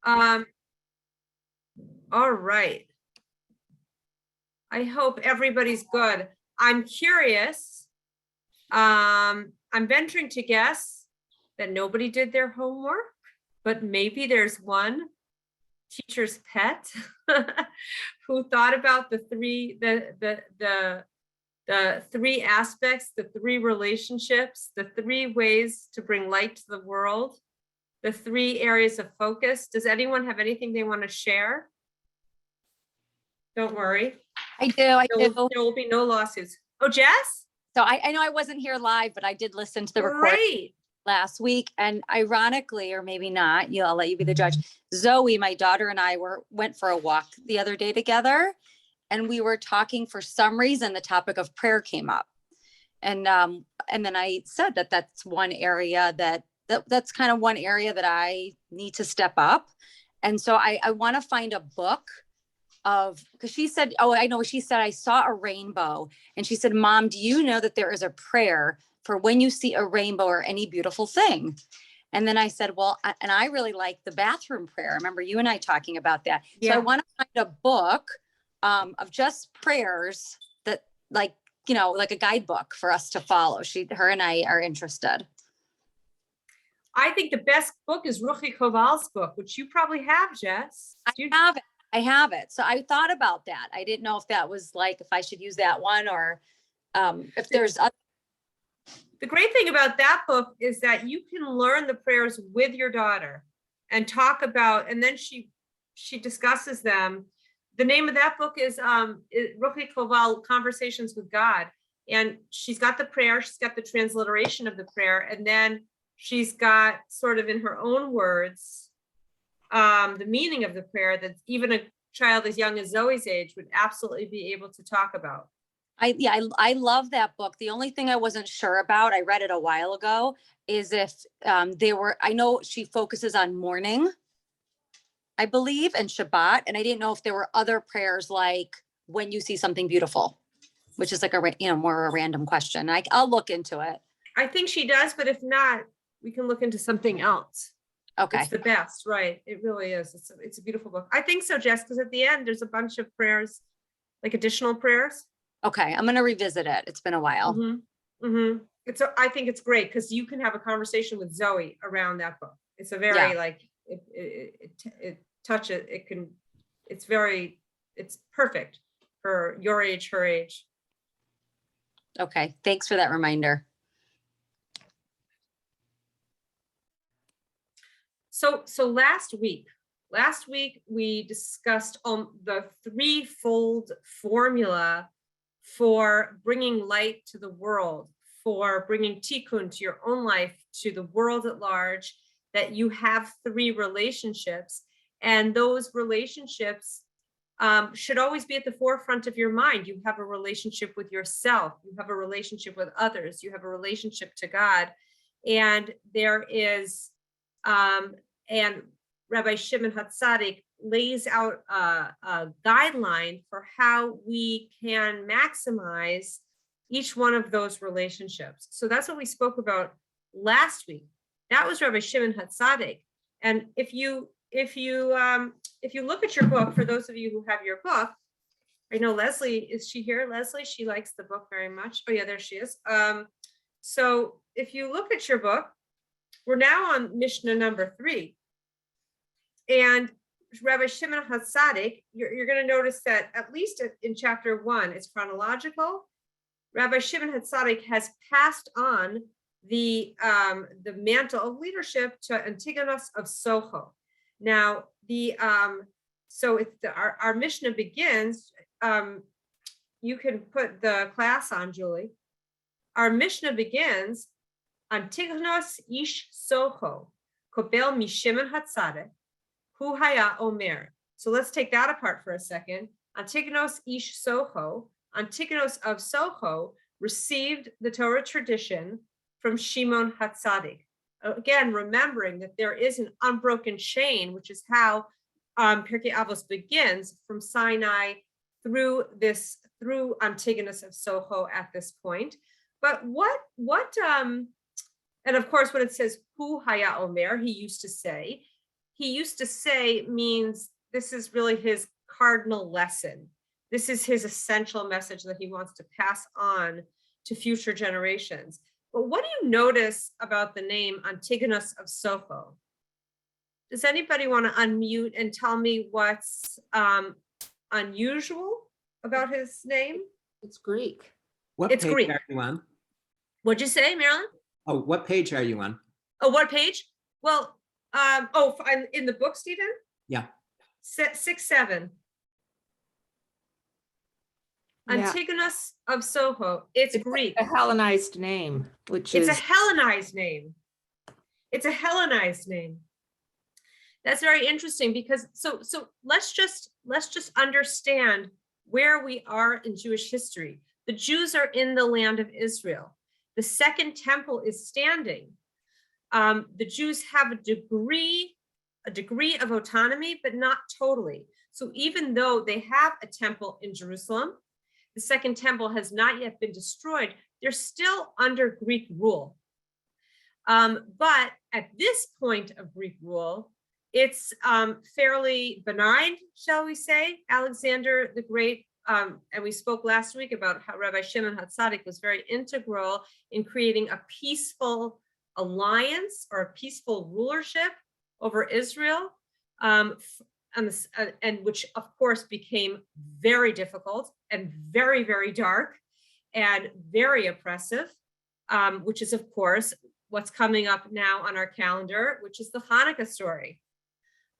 Um, all right. I hope everybody's good. I'm curious. I'm venturing to guess that nobody did their homework, but maybe there's one teacher's pet who thought about the three aspects, the three relationships, the three ways to bring light to the world, the three areas of focus. Does anyone have anything they want to share? Don't worry. I do. There will be no lawsuits. Oh, Jess? So I know I wasn't here live, but I did listen to the recording last week. And ironically, or maybe not, I'll let you be the judge. Zoe, my daughter, and I went for a walk the other day together. And we were talking, for some reason, the topic of prayer came up. And then I said that's one area that's kind of one area that I need to step up. And so I want to find a book because she said, I saw a rainbow. And she said, Mom, do you know that there is a prayer for when you see a rainbow or any beautiful thing? And then I said, well, and I really like the bathroom prayer. I remember you and I talking about that. Yeah. So I want to find a book of just prayers that like a guidebook for us to follow. Her and I are interested. I think the best book is Ruchi Koval's book, which you probably have, Jess. I have it. So I thought about that. I didn't know if that was if I should use that one or if there's other. The great thing about that book is that you can learn the prayers with your daughter and talk about, and then she discusses them. The name of that book is Ruchi Koval, Conversations with God. And she's got the prayer, she's got the transliteration of the prayer, and then she's got sort of in her own words, the meaning of the prayer that even a child as young as Zoe's age would absolutely be able to talk about. I love that book. The only thing I wasn't sure about, I read it a while ago, is if I know she focuses on mourning, I believe, and Shabbat. And I didn't know if there were other prayers like when you see something beautiful, which is like more a random question. I'll look into it. I think she does, but if not, we can look into something else. Okay. It's the best, right? It really is. It's a beautiful book. I think so, Jess, because at the end, there's a bunch of prayers, like additional prayers. Okay. I'm going to revisit it. It's been a while. Mm-hmm. Mm-hmm. I think it's great because you can have a conversation with Zoe around that book. It's a very it's perfect for your age, her age. Okay. Thanks for that reminder. So last week we discussed the threefold formula for bringing light to the world, for bringing tikkun to your own life, to the world at large, that you have three relationships, and those relationships should always be at the forefront of your mind. You have a relationship with yourself, you have a relationship with others, you have a relationship to God, and there is and Rabbi Shimon Hatzadik lays out a guideline for how we can maximize each one of those relationships. So that's what we spoke about last week. That was Rabbi Shimon Hatzadik. And if you look at your book, for those of you who have your book, I know Leslie, is she here? Leslie, she likes the book very much. Oh yeah, there she is. So if you look at your book, we're now on Mishna number 3. And Rabbi Shimon Hatzadik, you're going to notice that at least in chapter 1, it's chronological. Rabbi Shimon Hatzadik has passed on the mantle of leadership to Antigonus of Soho. Now, our Mishnah begins. You can put the class on, Julie. Our Mishnah begins. Antigonus ish Soho, Kobel Mishimon Hatzadik, Hu Haya Omer. So let's take that apart for a second. Antigonus ish Soho, Antigonus of Soho, received the Torah tradition from Shimon Hatzadik. Again, remembering that there is an unbroken chain, which is how Pirkei Avot begins from Sinai through Antigonus of Soho at this point. But and of course, when it says Hu Haya Omer, he used to say, he used to say means this is really his cardinal lesson. This is his essential message that he wants to pass on to future generations. But what do you notice about the name Antigonus of Soho? Does anybody want to unmute and tell me what's unusual about his name? It's Greek. What It's page Greek. are you on? What'd you say, Marilyn? Oh, what page are you on? Oh, what page? Well, I'm in the book, Stephen? Yeah. 6-7. Yeah. Antigonus of Soho. It's Greek. A Hellenized name, which It's is a Hellenized name. It's a Hellenized name. That's very interesting because so let's just understand where we are in Jewish history. The Jews are in the land of Israel. The second temple is standing. The Jews have a degree of autonomy, but not totally. So even though they have a temple in Jerusalem, the second temple has not yet been destroyed, they're still under Greek rule. But at this point of Greek rule, it's fairly benign, shall we say. Alexander the Great, and we spoke last week about how Rabbi Shimon HaTzadik was very integral in creating a peaceful alliance or a peaceful rulership over Israel, and which of course became very difficult and very, very dark and very oppressive, which is of course what's coming up now on our calendar, which is the Hanukkah story.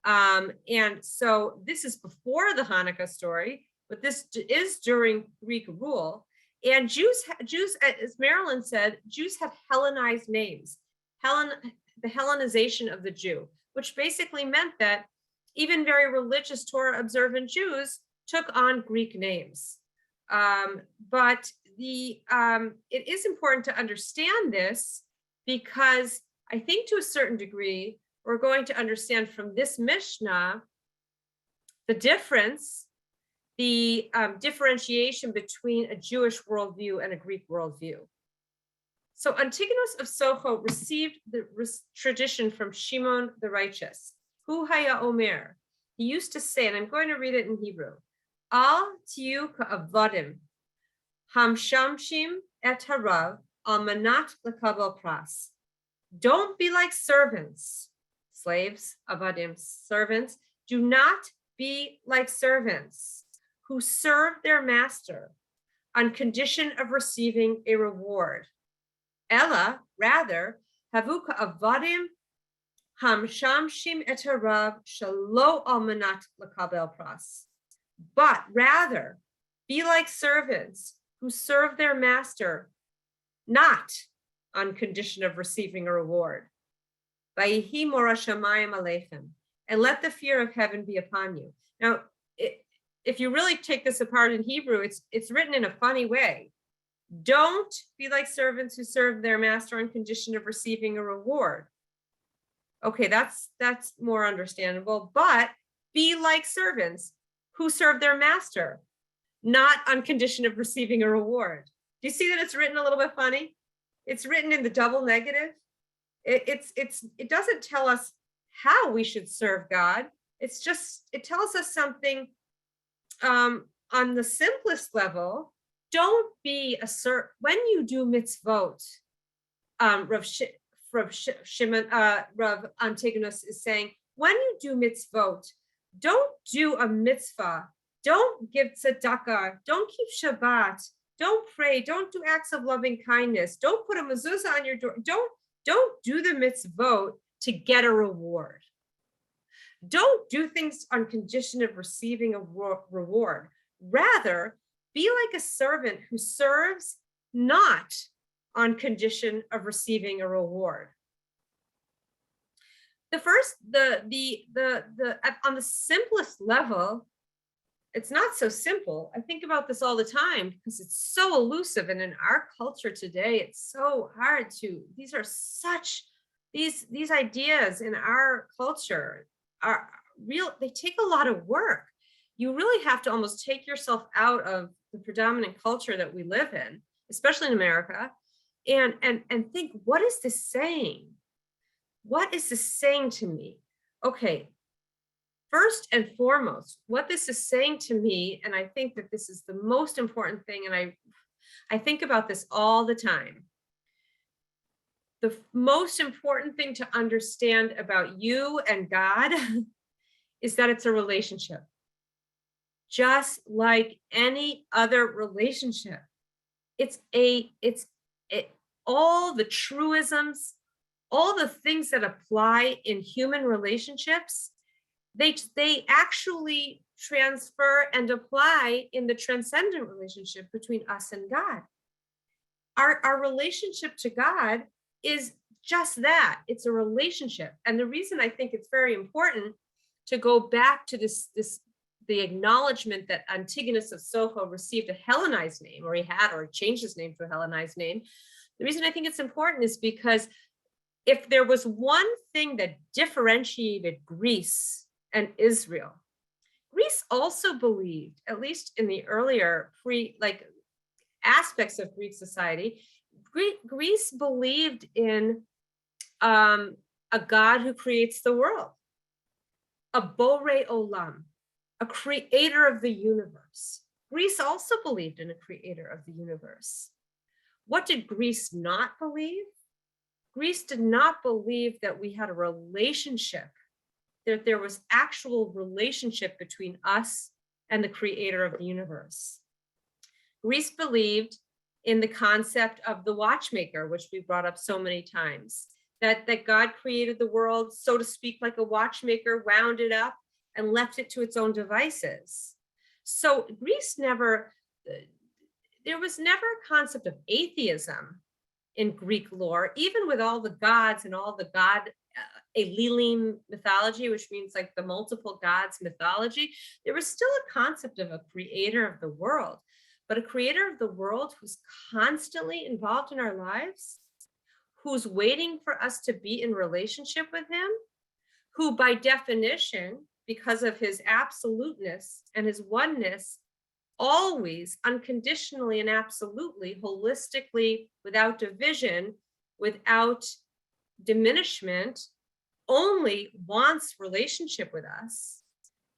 And so this is before the Hanukkah story, but this is during Greek rule. And Jews, as Marilyn said, Jews have Hellenized names. The Hellenization of the Jew, which basically meant that even very religious Torah observant Jews took on Greek names. But it is important to understand this because I think to a certain degree, we're going to understand from this Mishnah the difference, the differentiation between a Jewish worldview and a Greek worldview. So Antigonus of Soho received the tradition from Shimon the Righteous. Hu haya omer. He used to say, and I'm going to read it in Hebrew, Al tiu ka'avadim, hamshamshim et harav, al manat lekabel pras. Don't be like servants, slaves, avadim, servants. Do not be like servants who serve their master on condition of receiving a reward. Ella, rather, havu ka'avadim hamshamshim et harav shelo almanat lekabel pras. But rather, be like servants who serve their master not on condition of receiving a reward. Vayihi mora shamayim aleichem, and let the fear of heaven be upon you. Now, if you really take this apart in Hebrew, it's written in a funny way. Don't be like servants who serve their master on condition of receiving a reward. Okay, that's more understandable, but be like servants who serve their master, not on condition of receiving a reward. Do you see that it's written a little bit funny? It's written in the double negative. It doesn't tell us how we should serve God. It tells us something on the simplest level. Don't be when you do mitzvot. Rav Antigonus is saying, when you do mitzvot, don't do a mitzvah, don't give tzedakah, don't keep Shabbat, don't pray, don't do acts of loving kindness, don't put a mezuzah on your door, don't do the mitzvot to get a reward. Don't do things on condition of receiving a reward. Rather, be like a servant who serves not on condition of receiving a reward. On the simplest level, it's not so simple. I think about this all the time because it's so elusive, and in our culture today, it's so hard to. These ideas in our culture are real. They take a lot of work. You really have to almost take yourself out of the predominant culture that we live in, especially in America, and think, what is this saying? What is this saying to me? okay, first and foremost, what this is saying to me, and I think that this is the most important thing, and I think about this all the time. The most important thing to understand about you and God is that it's a relationship. Just like any other relationship. All the truisms, all the things that apply in human relationships, they actually transfer and apply in the transcendent relationship between us and God. Our relationship to God is just that. It's a relationship. And the reason I think it's very important to go back to the acknowledgement that Antigonus of Soho received a Hellenized name, or he changed his name to a Hellenized name. The reason I think it's important is because if there was one thing that differentiated Greece and Israel, Greece also believed, at least in the earlier aspects of Greek society, Greece believed in a God who creates the world, a Borei Olam, a creator of the universe. Greece also believed in a creator of the universe. What did Greece not believe? Greece did not believe that we had a relationship, that there was actual relationship between us and the creator of the universe. Greece believed in the concept of the watchmaker, which we brought up so many times, that God created the world, so to speak, like a watchmaker, wound it up and left it to its own devices. So Greece there was never a concept of atheism in Greek lore, even with all the gods and all the god Elilim mythology, which means like the multiple gods mythology. There was still a concept of a creator of the world, but a creator of the world who's constantly involved in our lives, who's waiting for us to be in relationship with him, who by definition, because of his absoluteness and his oneness, always unconditionally and absolutely, holistically, without division, without diminishment, only wants relationship with us.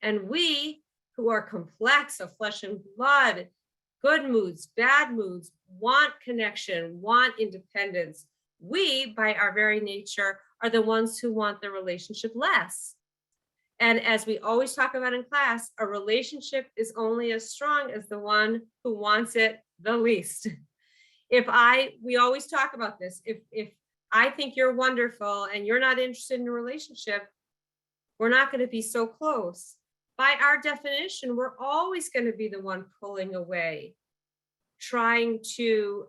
And we, who are complex of flesh and blood, good moods, bad moods, want connection, want independence, we, by our very nature, are the ones who want the relationship less. And as we always talk about in class, a relationship is only as strong as the one who wants it the least. We always talk about this, if I think you're wonderful and you're not interested in a relationship, we're not going to be so close. By our definition, we're always going to be the one pulling away, trying to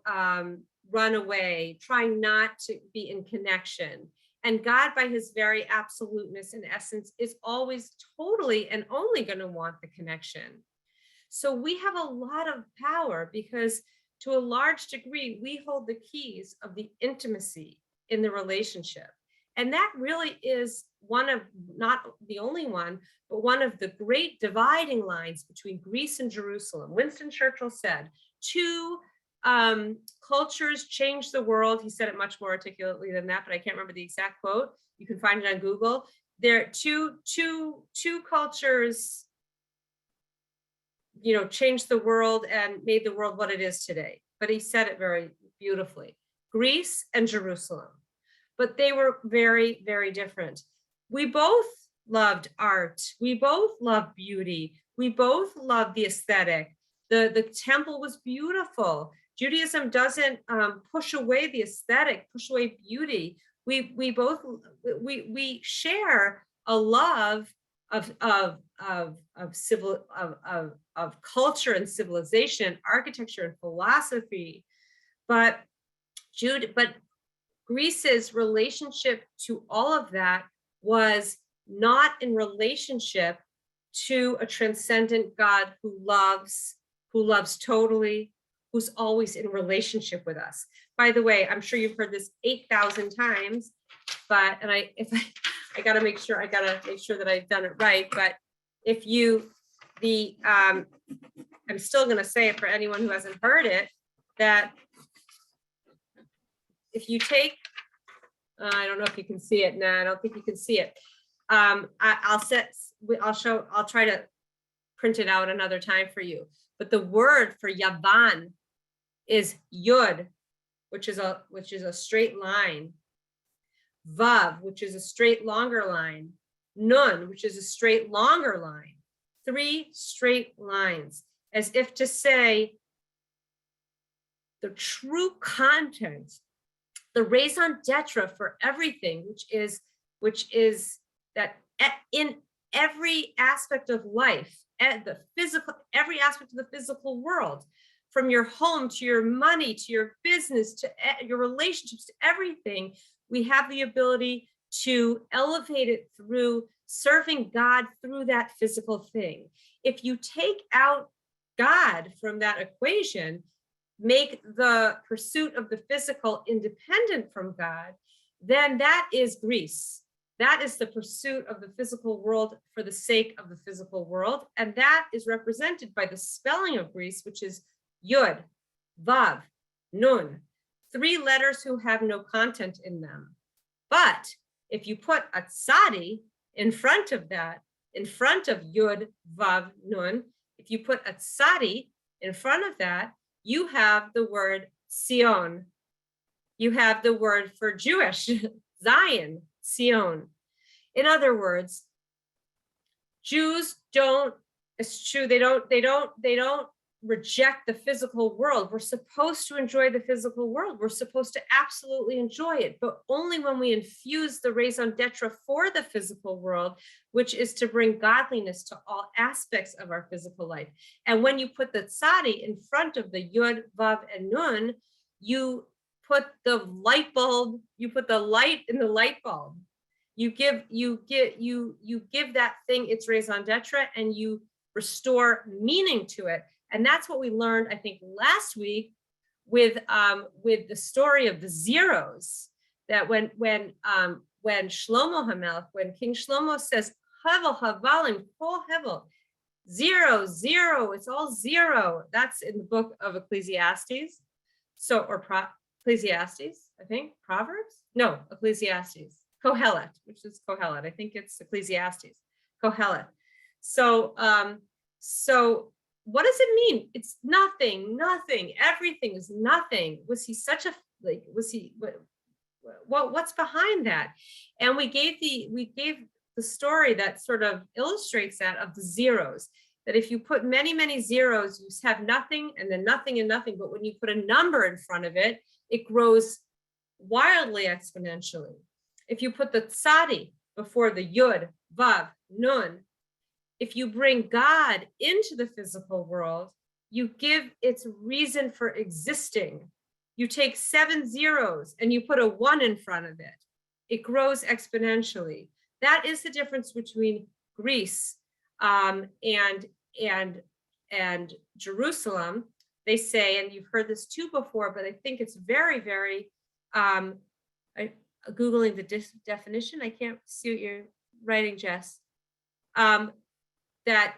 run away, trying not to be in connection. And God, by his very absoluteness and essence, is always totally and only going to want the connection. So we have a lot of power because to a large degree, we hold the keys of the intimacy in the relationship. And that really is one of, not the only one, but one of the great dividing lines between Greece and Jerusalem. Winston Churchill said, two cultures change the world. He said it much more articulately than that, but I can't remember the exact quote. You can find it on Google. There are two cultures, changed the world and made the world what it is today. But he said it very beautifully. Greece and Jerusalem. But they were very, very different. We both loved art. We both loved beauty. We both loved the aesthetic. The temple was beautiful. Judaism doesn't push away the aesthetic, push away beauty. We both share a love of culture and civilization, architecture and philosophy, but Greece's relationship to all of that was not in relationship to a transcendent God who loves totally, who's always in relationship with us. By the way, I'm sure you've heard this 8,000 times, but I gotta make sure that I've done it right. But I'm still gonna say it for anyone who hasn't heard it, that if you take, I don't know if you can see it. No, I don't think you can see it. I'll try to print it out another time for you. But the word for Yavan is Yud, which is a straight line. Vav, which is a straight longer line. Nun, which is a straight longer line. 3 straight lines, as if to say the true content, the raison d'etre for everything, which is that in every aspect of life, every aspect of the physical world, from your home to your money to your business to your relationships to everything, we have the ability to elevate it through serving God through that physical thing. If you take out God from that equation, make the pursuit of the physical independent from God, then that is Greece. That is the pursuit of the physical world for the sake of the physical world. And that is represented by the spelling of Greece, which is Yud, Vav, Nun, 3 letters who have no content in them. But if you put a tzadi in front of that, in front of Yud, Vav, Nun, if you put a tzadi in front of that, you have the word Sion. You have the word for Jewish, Zion, Sion. In other words, Jews don't, it's true, they don't reject the physical world. We're supposed to enjoy the physical world. We're supposed to absolutely enjoy it, but only when we infuse the raison d'etre for the physical world, which is to bring godliness to all aspects of our physical life. And when you put the tzadi in front of the Yud, Vav, and Nun, you put the light bulb, you put the light in the light bulb. You give that thing its raison d'etre, and you restore meaning to it. And that's what we learned, I think, last week with the story of the zeros. That when Shlomo HaMelech, when King Shlomo says Hevel Havalim Kol Hevel, 0, 0, it's all 0. That's in the book of Ecclesiastes. So Ecclesiastes, I think, Proverbs? No, Ecclesiastes. Kohelet, which is Kohelet. I think it's Ecclesiastes. Kohelet. So what does it mean? It's nothing, everything is nothing. Was he such a, what's behind that? And we gave the story that sort of illustrates that, of the zeros, that if you put many, many zeros, you have nothing and then nothing and nothing. But when you put a number in front of it, it grows wildly exponentially. If you put the tzadi before the Yud, Vav, Nun, if you bring God into the physical world, you give its reason for existing. You take 7 zeros and you put a 1 in front of it. It grows exponentially. That is the difference between Greece and Jerusalem. They say, and you've heard this too before, but I think it's very, very, Googling the definition. I can't see what you're writing, Jess. That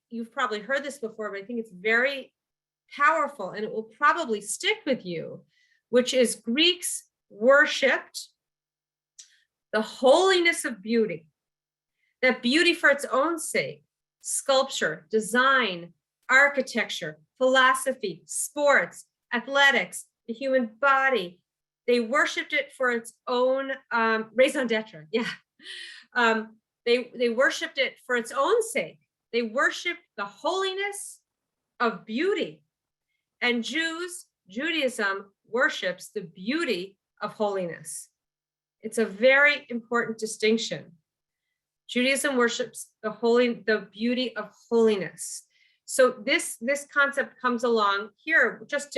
you've probably heard this before, but I think it's very powerful and it will probably stick with you, which is Greeks worshipped the holiness of beauty, that beauty for its own sake, sculpture, design, architecture, philosophy, sports, athletics, the human body. They worshipped it for its own raison d'etre. Yeah. They worshipped it for its own sake. They worshipped the holiness of beauty. And Judaism worships the beauty of holiness. It's a very important distinction. Judaism worships the beauty of holiness. So this concept comes along here. We're just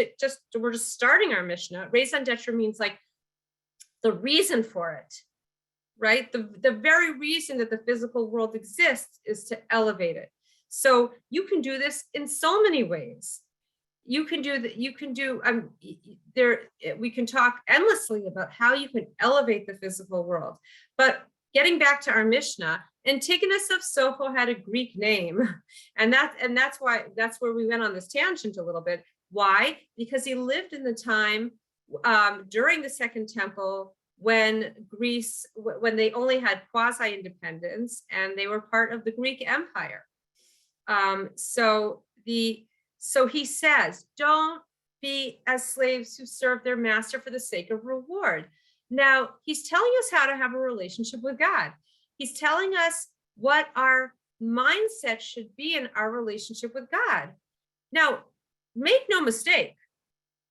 starting our Mishnah. Raison d'etre means like the reason for it. Right? The very reason that the physical world exists is to elevate it. So you can do this in so many ways. We can talk endlessly about how you can elevate the physical world. But getting back to our Mishnah, Antigonus of Soho had a Greek name. And that's where we went on this tangent a little bit. Why? Because he lived in the time during the Second Temple, when Greece, when they only had quasi-independence and they were part of the Greek Empire. So he says, don't be as slaves who serve their master for the sake of reward. Now, he's telling us how to have a relationship with God. He's telling us what our mindset should be in our relationship with God. Now, make no mistake,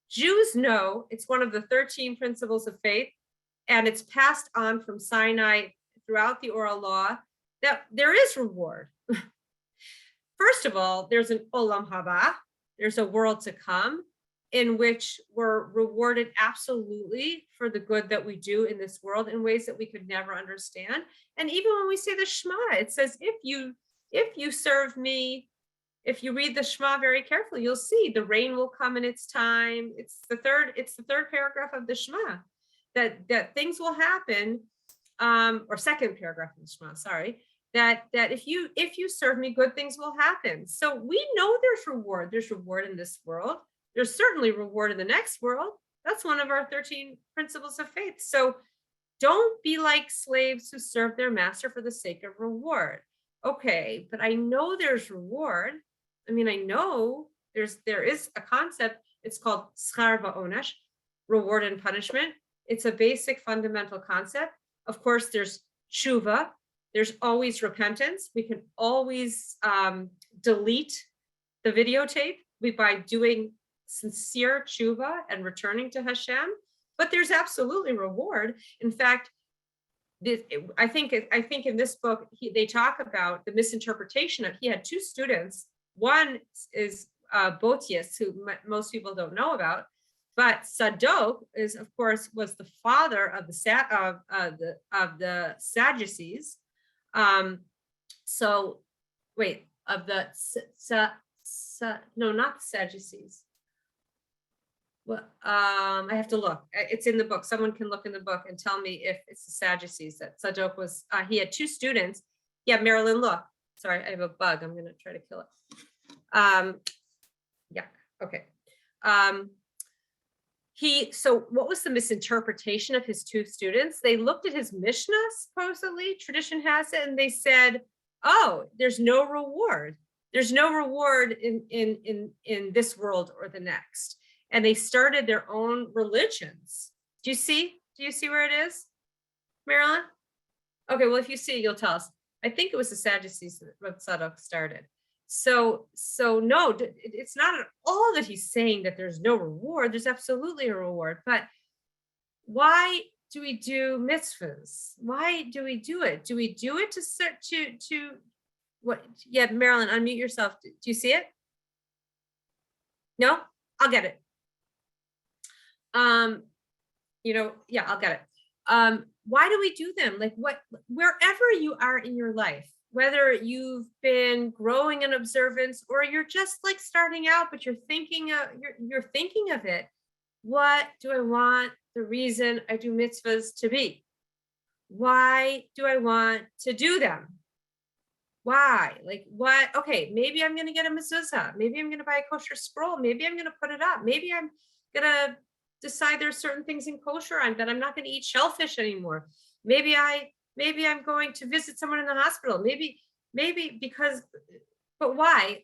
Jews know it's one of the 13 principles of faith, and it's passed on from Sinai throughout the oral law, that there is reward. First of all, there's an olam haba, there's a world to come in which we're rewarded absolutely for the good that we do in this world in ways that we could never understand. And even when we say the Shema, it says, if you serve me, if you read the Shema very carefully, you'll see the rain will come in its time. It's the third paragraph of the Shema, that things will happen, or second paragraph of the Shema, sorry, that if you serve me, good things will happen. So we know there's reward. There's reward in this world. There's certainly reward in the next world. That's one of our 13 principles of faith. So don't be like slaves who serve their master for the sake of reward. Okay, but I know there's reward. I mean, I know there is a concept. It's called schar va'onesh, reward and punishment. It's a basic fundamental concept. Of course, there's tshuva. There's always repentance. We can always delete the videotape by doing sincere tshuva and returning to Hashem. But there's absolutely reward. In fact, I think in this book they talk about the misinterpretation of. He had two students. One is Botius, who most people don't know about, but Sadok is, of course, was the father of the Sadducees. So wait, of the no, not the Sadducees. Well, I have to look. It's in the book. Someone can look in the book and tell me if it's the Sadducees that Sadok was. He had two students. Yeah, Marilyn, look. Sorry, I have a bug. I'm going to try to kill it. Yeah, okay. So what was the misinterpretation of his two students? They looked at his Mishna, supposedly, tradition has it, and they said, oh, there's no reward. There's no reward in this world or the next. And they started their own religions. Do you see where it is, Marilyn? Okay, well, if you see, you'll tell us. I think it was the Sadducees that Sadok started. So no, it's not at all that he's saying that there's no reward. There's absolutely a reward. But why do we do mitzvahs? Why do we do it? Do we do it to what? Yeah, Marilyn, unmute yourself. Do you see it? No? I'll get it. Yeah, I'll get it. Why do we do them? Like wherever you are in your life, whether you've been growing in observance or you're just like starting out, but you're thinking of it. What do I want the reason I do mitzvahs to be? Why do I want to do them? Why? Like what? Okay, maybe I'm going to get a mezuzah. Maybe I'm going to buy a kosher scroll. Maybe I'm going to put it up. Maybe I'm going to decide there's certain things in kosher that I'm not going to eat shellfish anymore. Maybe I'm going to visit someone in the hospital. Maybe because, but why?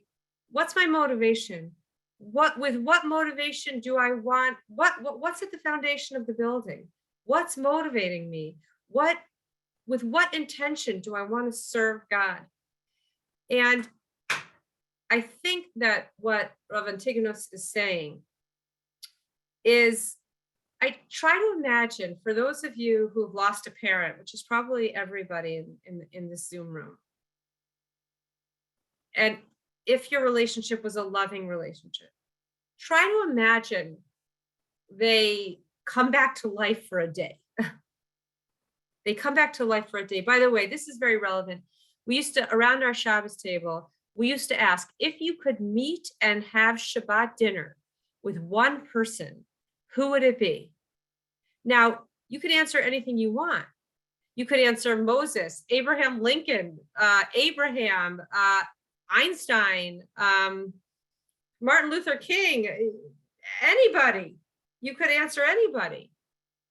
What's my motivation? With what motivation do I want? What's at the foundation of the building? What's motivating me? With what intention do I want to serve God? And I think that what Rav Antigonus is saying is, I try to imagine, for those of you who've lost a parent, which is probably everybody in this Zoom room, and if your relationship was a loving relationship, try to imagine they come back to life for a day. They come back to life for a day. By the way, this is very relevant. We used to, around our Shabbos table, we used to ask, if you could meet and have Shabbat dinner with one person, who would it be? Now, you could answer anything you want. You could answer Moses, Abraham Lincoln, Abraham, Einstein, Martin Luther King, anybody. You could answer anybody.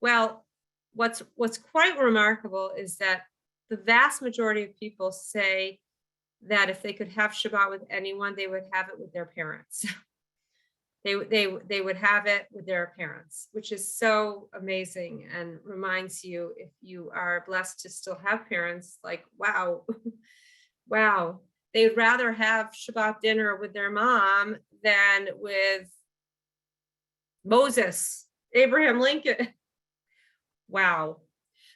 Well, what's quite remarkable is that the vast majority of people say that if they could have Shabbat with anyone, they would have it with their parents. They would have it with their parents, which is so amazing and reminds you, if you are blessed to still have parents, like, wow, wow, they'd rather have Shabbat dinner with their mom than with Moses, Abraham Lincoln. Wow.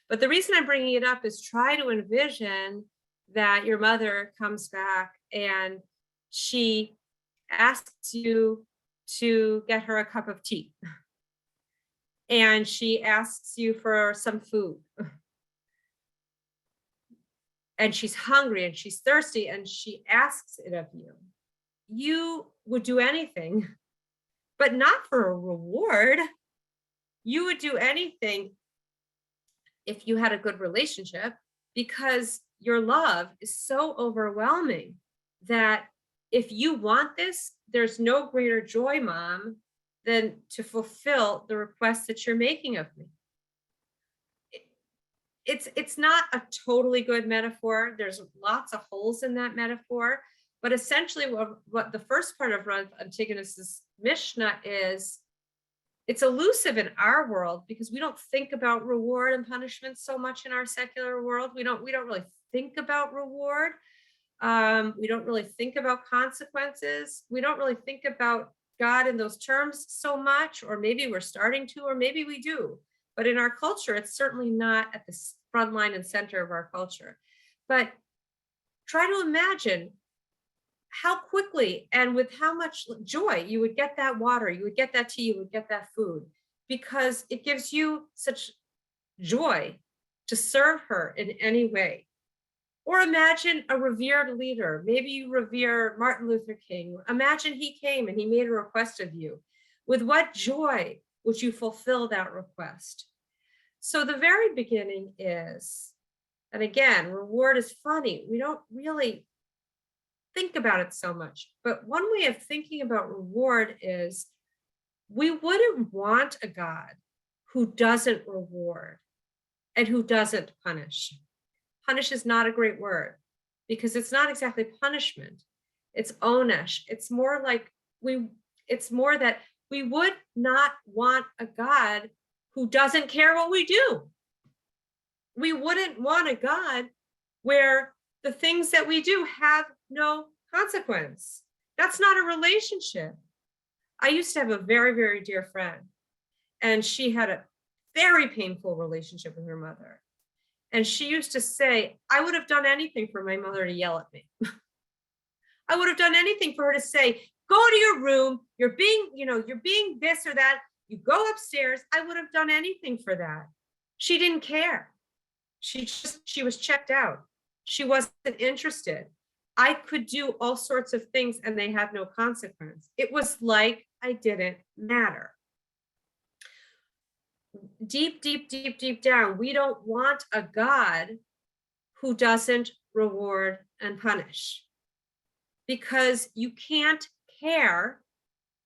But the reason I'm bringing it up is try to envision that your mother comes back and she asks you to get her a cup of tea. And she asks you for some food. And she's hungry and she's thirsty and she asks it of you. You would do anything, but not for a reward. You would do anything if you had a good relationship, because your love is so overwhelming that if you want this, there's no greater joy, Mom, than to fulfill the request that you're making of me. It's not a totally good metaphor. There's lots of holes in that metaphor, but essentially what the first part of Antigonus's Mishna is, it's elusive in our world because we don't think about reward and punishment so much in our secular world. We don't really think about reward. We don't really think about consequences. We don't really think about God in those terms so much, or maybe we're starting to, or maybe we do. But in our culture, it's certainly not at the front line and center of our culture. But try to imagine how quickly and with how much joy you would get that water, you would get that tea, you would get that food, because it gives you such joy to serve her in any way. Or imagine a revered leader. Maybe you revere Martin Luther King. Imagine he came and he made a request of you. With what joy would you fulfill that request? So the very beginning is, and again, reward is funny. We don't really think about it so much, but one way of thinking about reward is we wouldn't want a God who doesn't reward and who doesn't punish. Punish is not a great word because it's not exactly punishment. It's onesh. It's more like it's more that we would not want a God who doesn't care what we do. We wouldn't want a God where the things that we do have no consequence. That's not a relationship. I used to have a very, very dear friend, and she had a very painful relationship with her mother. And she used to say, I would have done anything for my mother to yell at me. I would have done anything for her to say, go to your room, you're being this or that, you go upstairs. I would have done anything for that. She didn't care. She was checked out. She wasn't interested. I could do all sorts of things and they had no consequence. It was like I didn't matter. Deep, deep, deep, deep down, we don't want a God who doesn't reward and punish, because you can't care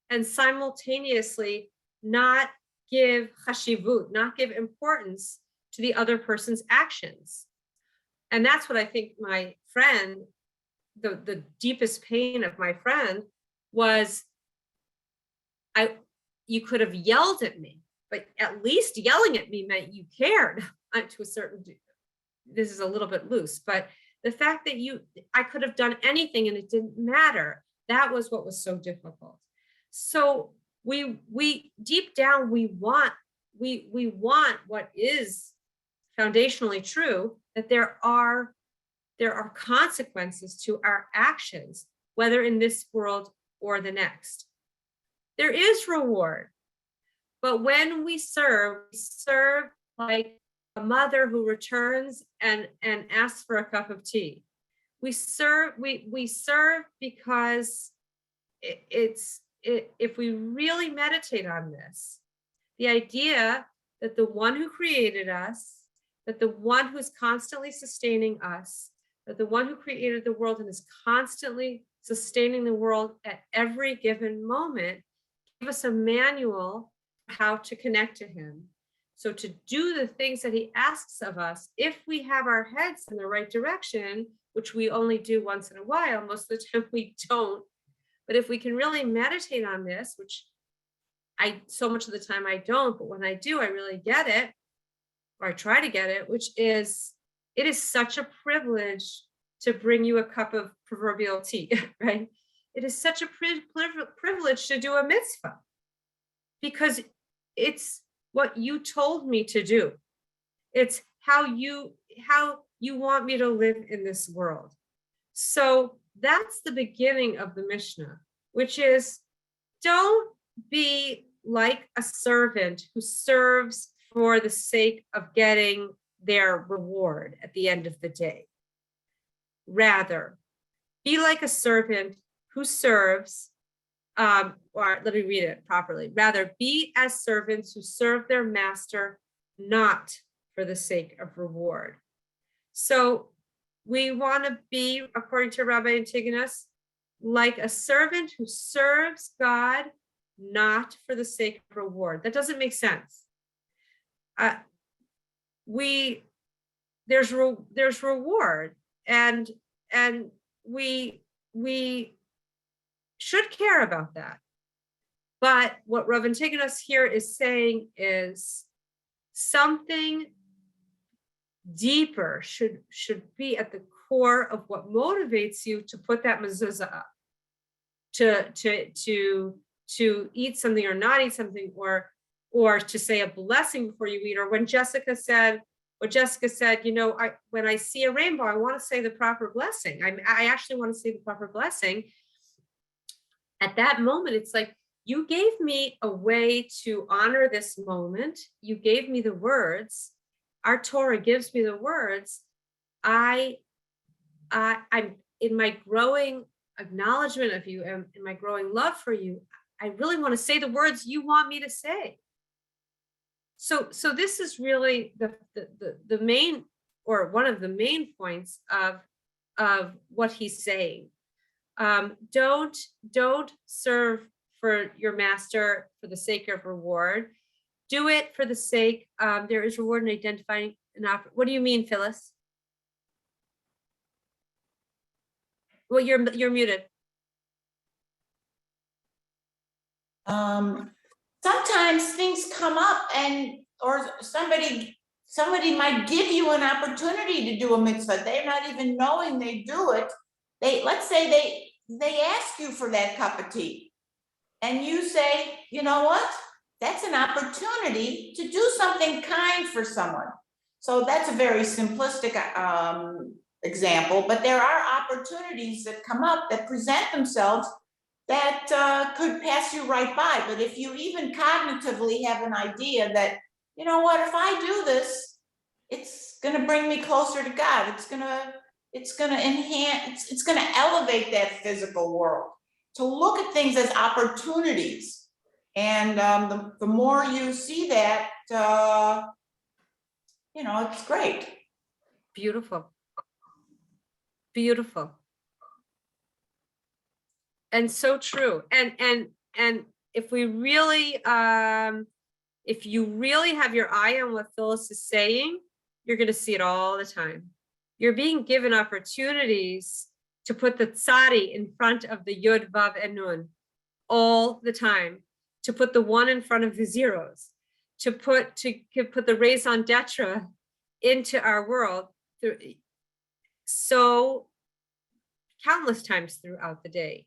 and simultaneously not give chashivut, not give importance to the other person's actions. And that's what I think my friend, the deepest pain of my friend was, you could have yelled at me, but at least yelling at me meant you cared to a certain degree. This is a little bit loose, but the fact that I could have done anything and it didn't matter, that was what was so difficult. So we deep down, we want what is foundationally true, that there are consequences to our actions, whether in this world or the next. There is reward. But when we serve like a mother who returns and asks for a cup of tea. We serve because if we really meditate on this, the idea that the one who created us, that the one who's constantly sustaining us, that the one who created the world and is constantly sustaining the world at every given moment, give us a manual how to connect to him. So to do the things that he asks of us, if we have our heads in the right direction, which we only do once in a while, most of the time we don't. But if we can really meditate on this, which so much of the time I don't, but when I do, I really get it, or I try to get it, which is, it is such a privilege to bring you a cup of proverbial tea, right? It is such a privilege to do a mitzvah, because it's what you told me to do. It's how you want me to live in this world. So that's the beginning of the Mishnah, which is, don't be like a servant who serves for the sake of getting their reward at the end of the day. Rather, be like a servant who serves, or let me read it properly. Rather, be as servants who serve their master, not for the sake of reward. So we want to be, according to Rabbi Antigonus, like a servant who serves God, not for the sake of reward. That doesn't make sense. There's reward, and we should care about that. But what Rav Antigonus here is saying is something deeper should be at the core of what motivates you to put that mezuzah up, to eat something or not eat something, or to say a blessing before you eat. Or when Jessica said, you know, when I see a rainbow, I want to say the proper blessing. I actually want to say the proper blessing. At that moment, it's like, you gave me a way to honor this moment. You gave me the words. Our Torah gives me the words. I'm in my growing acknowledgement of you and in my growing love for you. I really want to say the words you want me to say. So this is really the main, or one of the main points of what he's saying. Don't serve for your master for the sake of reward. Do it for the sake, there is reward in identifying an offer. What do you mean, Phyllis? Well, you're muted. Sometimes things come up or somebody might give you an opportunity to do a mitzvah. They're not even knowing they do it. Let's say they ask you for that cup of tea, and you say, you know what? That's an opportunity to do something kind for someone. So that's a very simplistic example, but there are opportunities that come up that present themselves that could pass you right by. But if you even cognitively have an idea that, you know what, if I do this, it's going to bring me closer to God. It's going to enhance, it's going to elevate that physical world. To look at things as opportunities. And the more you see that, you know, it's great. Beautiful. Beautiful. And so true. And if we really, if you really have your eye on what Phyllis is saying, you're going to see it all the time. You're being given opportunities to put the tzadi in front of the yud, vav, and nun all the time, to put the one in front of the zeros, to put the raison d'etre into our world, so countless times throughout the day.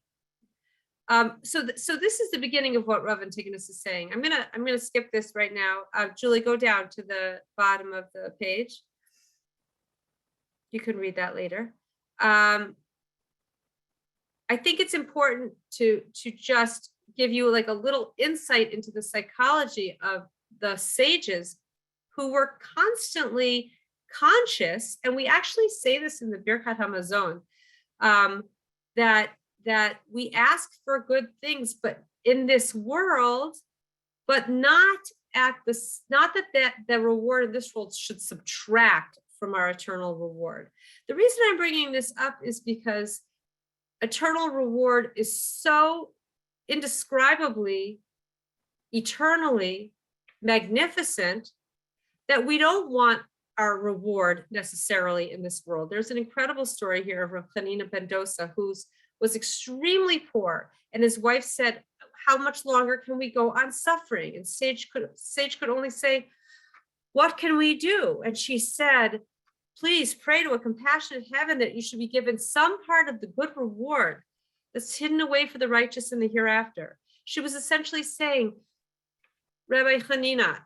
So this is the beginning of what Rav Antigonus is saying. I'm gonna skip this right now. Julie, go down to the bottom of the page. You can read that later. I think it's important to just give you like a little insight into the psychology of the sages who were constantly conscious, and we actually say this in the Birkat HaMazon, that we ask for good things, but in this world, but not that the reward in this world should subtract from our eternal reward. The reason I'm bringing this up is because eternal reward is so indescribably, eternally magnificent that we don't want our reward necessarily in this world. There's an incredible story here of Rav Chanina ben Dosa, who was extremely poor, and his wife said, how much longer can we go on suffering? And Sage could only say, what can we do? And she said, please pray to a compassionate heaven that you should be given some part of the good reward that's hidden away for the righteous in the hereafter. She was essentially saying, Rabbi Chanina,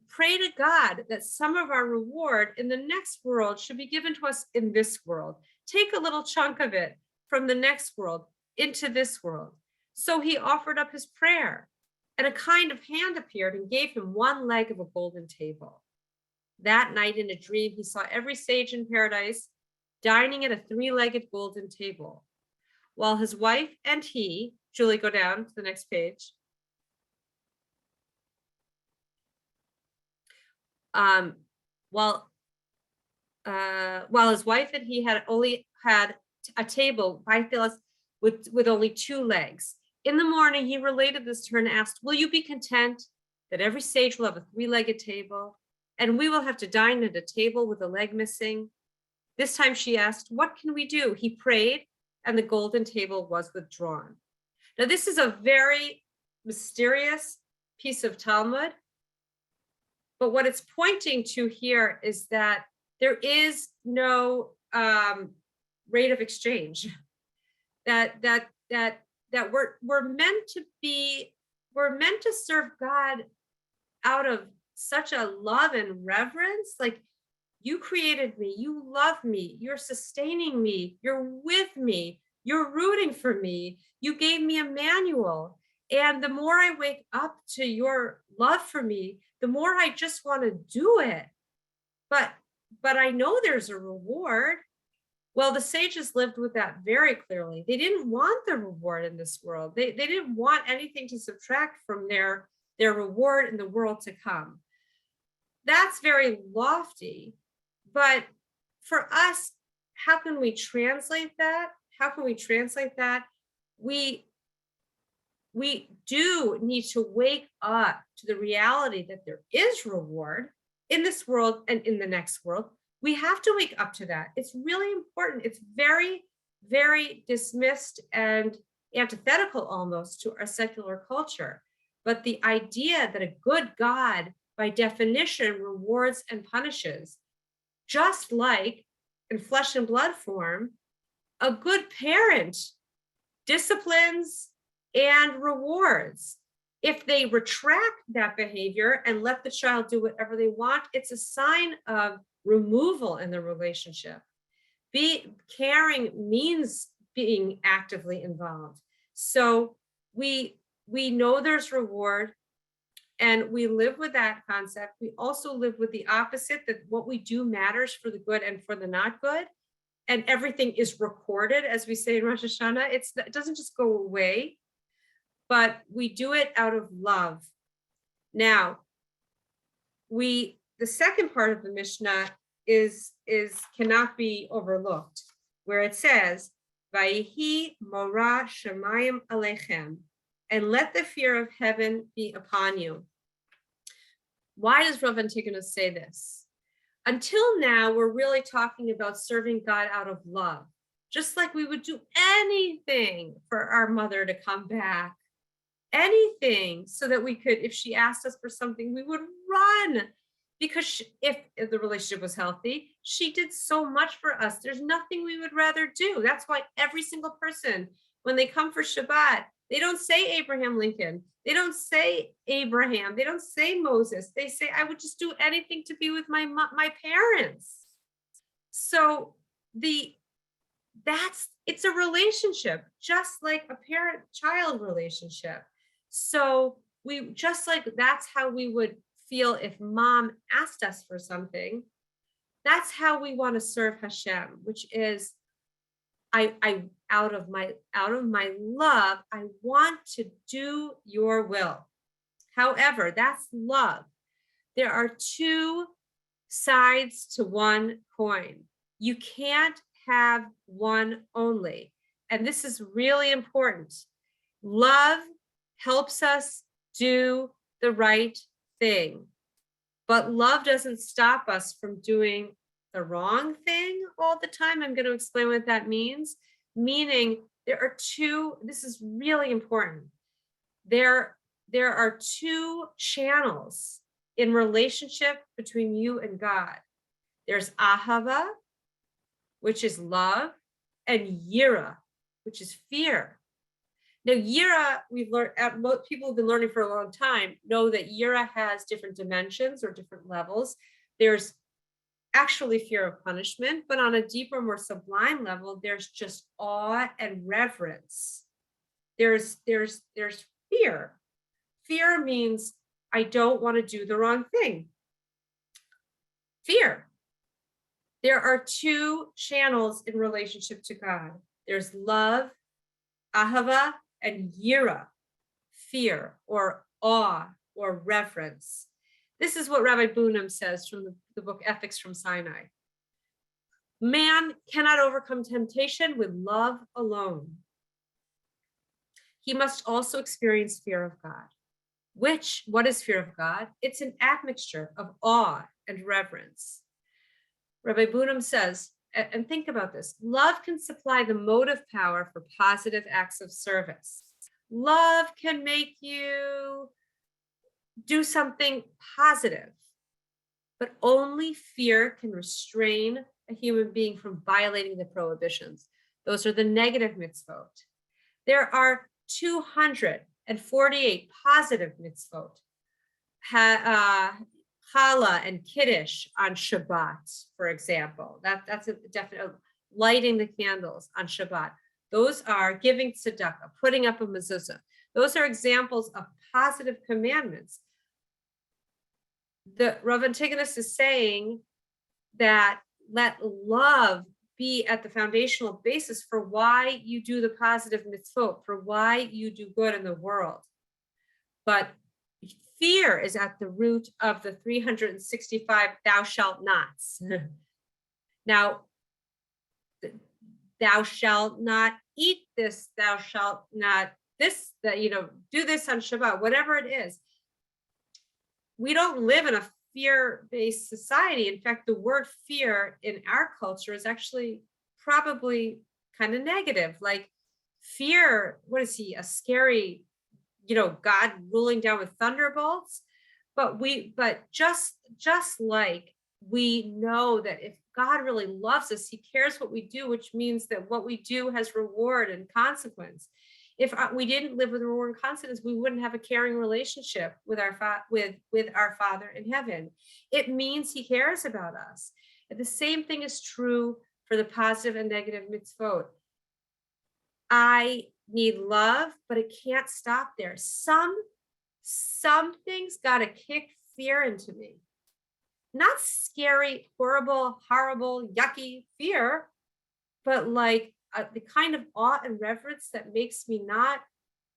pray to God that some of our reward in the next world should be given to us in this world. Take a little chunk of it from the next world into this world. So he offered up his prayer, and a kind of hand appeared and gave him one leg of a golden table. That night in a dream, he saw every sage in paradise dining at a three-legged golden table, while his wife and he, Julie, go down to the next page. While his wife and he had only had a table with only two legs. In the morning, he related this to her and asked, will you be content that every sage will have a three-legged table, and we will have to dine at a table with a leg missing? This time she asked, what can we do? He prayed, and the golden table was withdrawn. Now, this is a very mysterious piece of Talmud, but what it's pointing to here is that there is no rate of exchange. That we're meant to serve God out of such a love and reverence. Like, you created me, you love me, you're sustaining me, you're with me, you're rooting for me, you gave me a manual. And the more I wake up to your love for me, the more I just want to do it. But I know there's a reward. Well, the sages lived with that very clearly. They didn't want the reward in this world. They didn't want anything to subtract from their reward in the world to come. That's very lofty. But for us, how can we translate that? We do need to wake up to the reality that there is reward in this world and in the next world. We have to wake up to that. It's really important. It's very, very dismissed and antithetical almost to our secular culture. But the idea that a good God, by definition, rewards and punishes, just like in flesh and blood form, a good parent disciplines and rewards. If they retract that behavior and let the child do whatever they want, it's a sign of removal in the relationship. Caring means being actively involved. So we know there's reward, and we live with that concept. We also live with the opposite, that what we do matters for the good and for the not good. And everything is recorded, as we say in Rosh Hashanah. It doesn't just go away, but we do it out of love. Now, the second part of the Mishnah cannot be overlooked, where it says, Vayihi mora shamayim aleichem, and let the fear of heaven be upon you. Why does Rav Antigonus say this? Until now, we're really talking about serving God out of love, just like we would do anything for our mother to come back, anything, so that we could, if she asked us for something, we would run, because if the relationship was healthy, she did so much for us. There's nothing we would rather do. That's why every single person, when they come for Shabbat, they don't say Abraham Lincoln. They don't say Abraham. They don't say Moses. They say, I would just do anything to be with my parents. So it's a relationship, just like a parent-child relationship. So that's how we would feel if mom asked us for something. That's how we want to serve Hashem, which is, I out of my love, I want to do your will. However, that's love. There are two sides to one coin. You can't have one only. And this is really important. Love helps us do the right thing. But love doesn't stop us from doing the wrong thing all the time. I'm going to explain what that means. Meaning there are two, this is really important. There are two channels in relationship between you and God. There's ahava, which is love, and yira, which is fear. Now, yira, we've learned, people have been learning for a long time, know that yira has different dimensions or different levels. There's actually fear of punishment, but on a deeper, more sublime level, there's just awe and reverence. There's fear. Fear means I don't want to do the wrong thing. Fear. There are two channels in relationship to God. There's love, ahava, and yira, fear or awe or reverence. This is what Rabbi Bunam says from the book Ethics from Sinai. Man cannot overcome temptation with love alone. He must also experience fear of God. What is fear of God? It's an admixture of awe and reverence. Rabbi Bunam says, and think about this, love can supply the motive power for positive acts of service. Love can make you do something positive, but only fear can restrain a human being from violating the prohibitions. Those are the negative mitzvot. There are 248 positive mitzvot. Challah and Kiddush on Shabbat, for example. That's a definite, lighting the candles on Shabbat. Those are giving tzedakah, putting up a mezuzah. Those are examples of positive commandments. The Rav Antigonus is saying that let love be at the foundational basis for why you do the positive mitzvot, for why you do good in the world. But fear is at the root of the 365 thou shalt nots. Now, thou shalt not eat this, thou shalt not this, do this on Shabbat, whatever it is. We don't live in a fear-based society. In fact, the word fear in our culture is actually probably kind of negative. Like fear, what is he, a scary, God ruling down with thunderbolts? But just like we know that if God really loves us, he cares what we do, which means that what we do has reward and consequence. If we didn't live with reward and consequence, we wouldn't have a caring relationship with our Father in heaven. It means he cares about us. And the same thing is true for the positive and negative mitzvot. I need love, but it can't stop there. Some things got to kick fear into me. Not scary, horrible, yucky fear, but like the kind of awe and reverence that makes me not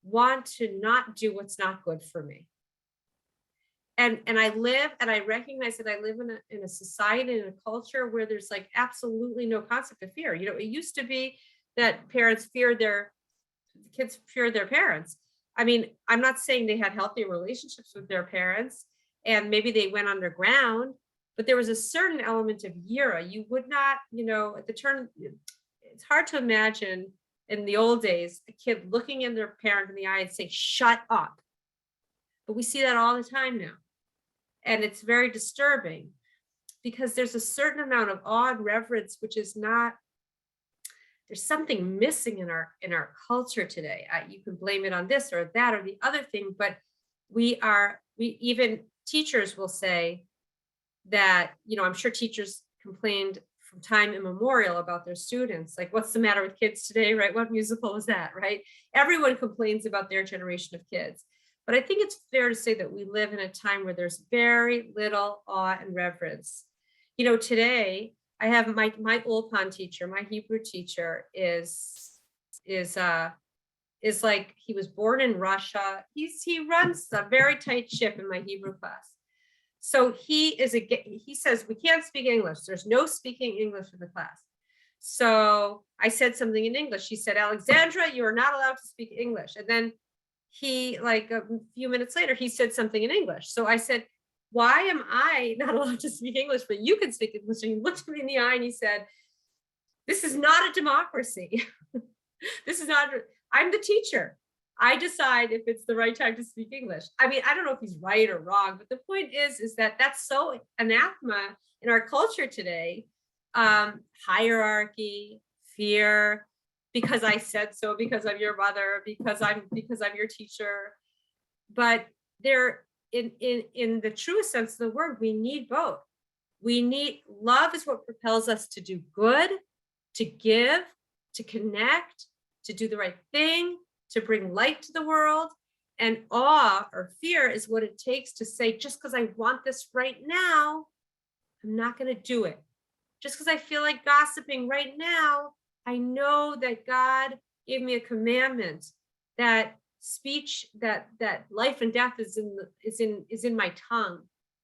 want to not do what's not good for me. And I recognize that I live in a society, in a culture where there's like absolutely no concept of fear. It used to be that kids feared their parents. I mean, I'm not saying they had healthy relationships with their parents and maybe they went underground, but there was a certain element of yira. You would not, at the turn, it's hard to imagine in the old days, a kid looking in their parent in the eye and say, shut up. But we see that all the time now. And it's very disturbing because there's a certain amount of awe and reverence, which is not, there's something missing in our culture today. You can blame it on this or that or the other thing, but we even teachers will say that, I'm sure teachers complained from time immemorial about their students. Like, what's the matter with kids today, right? What musical was that, right? Everyone complains about their generation of kids. But I think it's fair to say that we live in a time where there's very little awe and reverence. Today, I have my Ulpan teacher, my Hebrew teacher is like, he was born in Russia. He runs a very tight ship in my Hebrew class. So he says, we can't speak English. There's no speaking English in the class. So I said something in English. He said, Alexandra, you are not allowed to speak English. And then he, like a few minutes later, he said something in English. So I said, why am I not allowed to speak English, but you can speak English? And he looked me in the eye and he said, this is not a democracy. This is not, I'm the teacher. I decide if it's the right time to speak English. I mean, I don't know if he's right or wrong, but the point is that that's so anathema in our culture today. Hierarchy, fear, because I said so, because I'm your mother, because I'm your teacher. But there, in the truest sense of the word, we need both. We need, love is what propels us to do good, to give, to connect, to do the right thing, to bring light to the world. And awe or fear is what it takes to say, just because I want this right now, I'm not going to do it. Just because I feel like gossiping right now, I know that God gave me a commandment that speech, that life and death is in my tongue.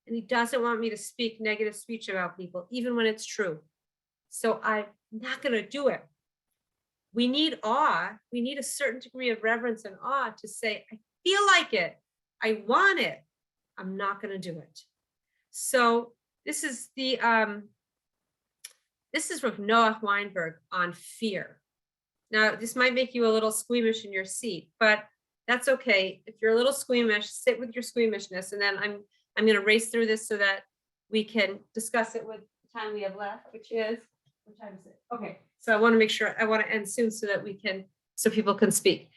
And he doesn't want me to speak negative speech about people, even when it's true. So I'm not going to do it. We need awe. We need a certain degree of reverence and awe to say, I feel like it. I want it. I'm not going to do it. So this is from Noah Weinberg on fear. Now, this might make you a little squeamish in your seat, but that's okay. If you're a little squeamish, sit with your squeamishness, and then I'm going to race through this so that we can discuss it with the time we have left, which is, what time is it? Okay, so I want to make sure, I want to end soon so that so people can speak.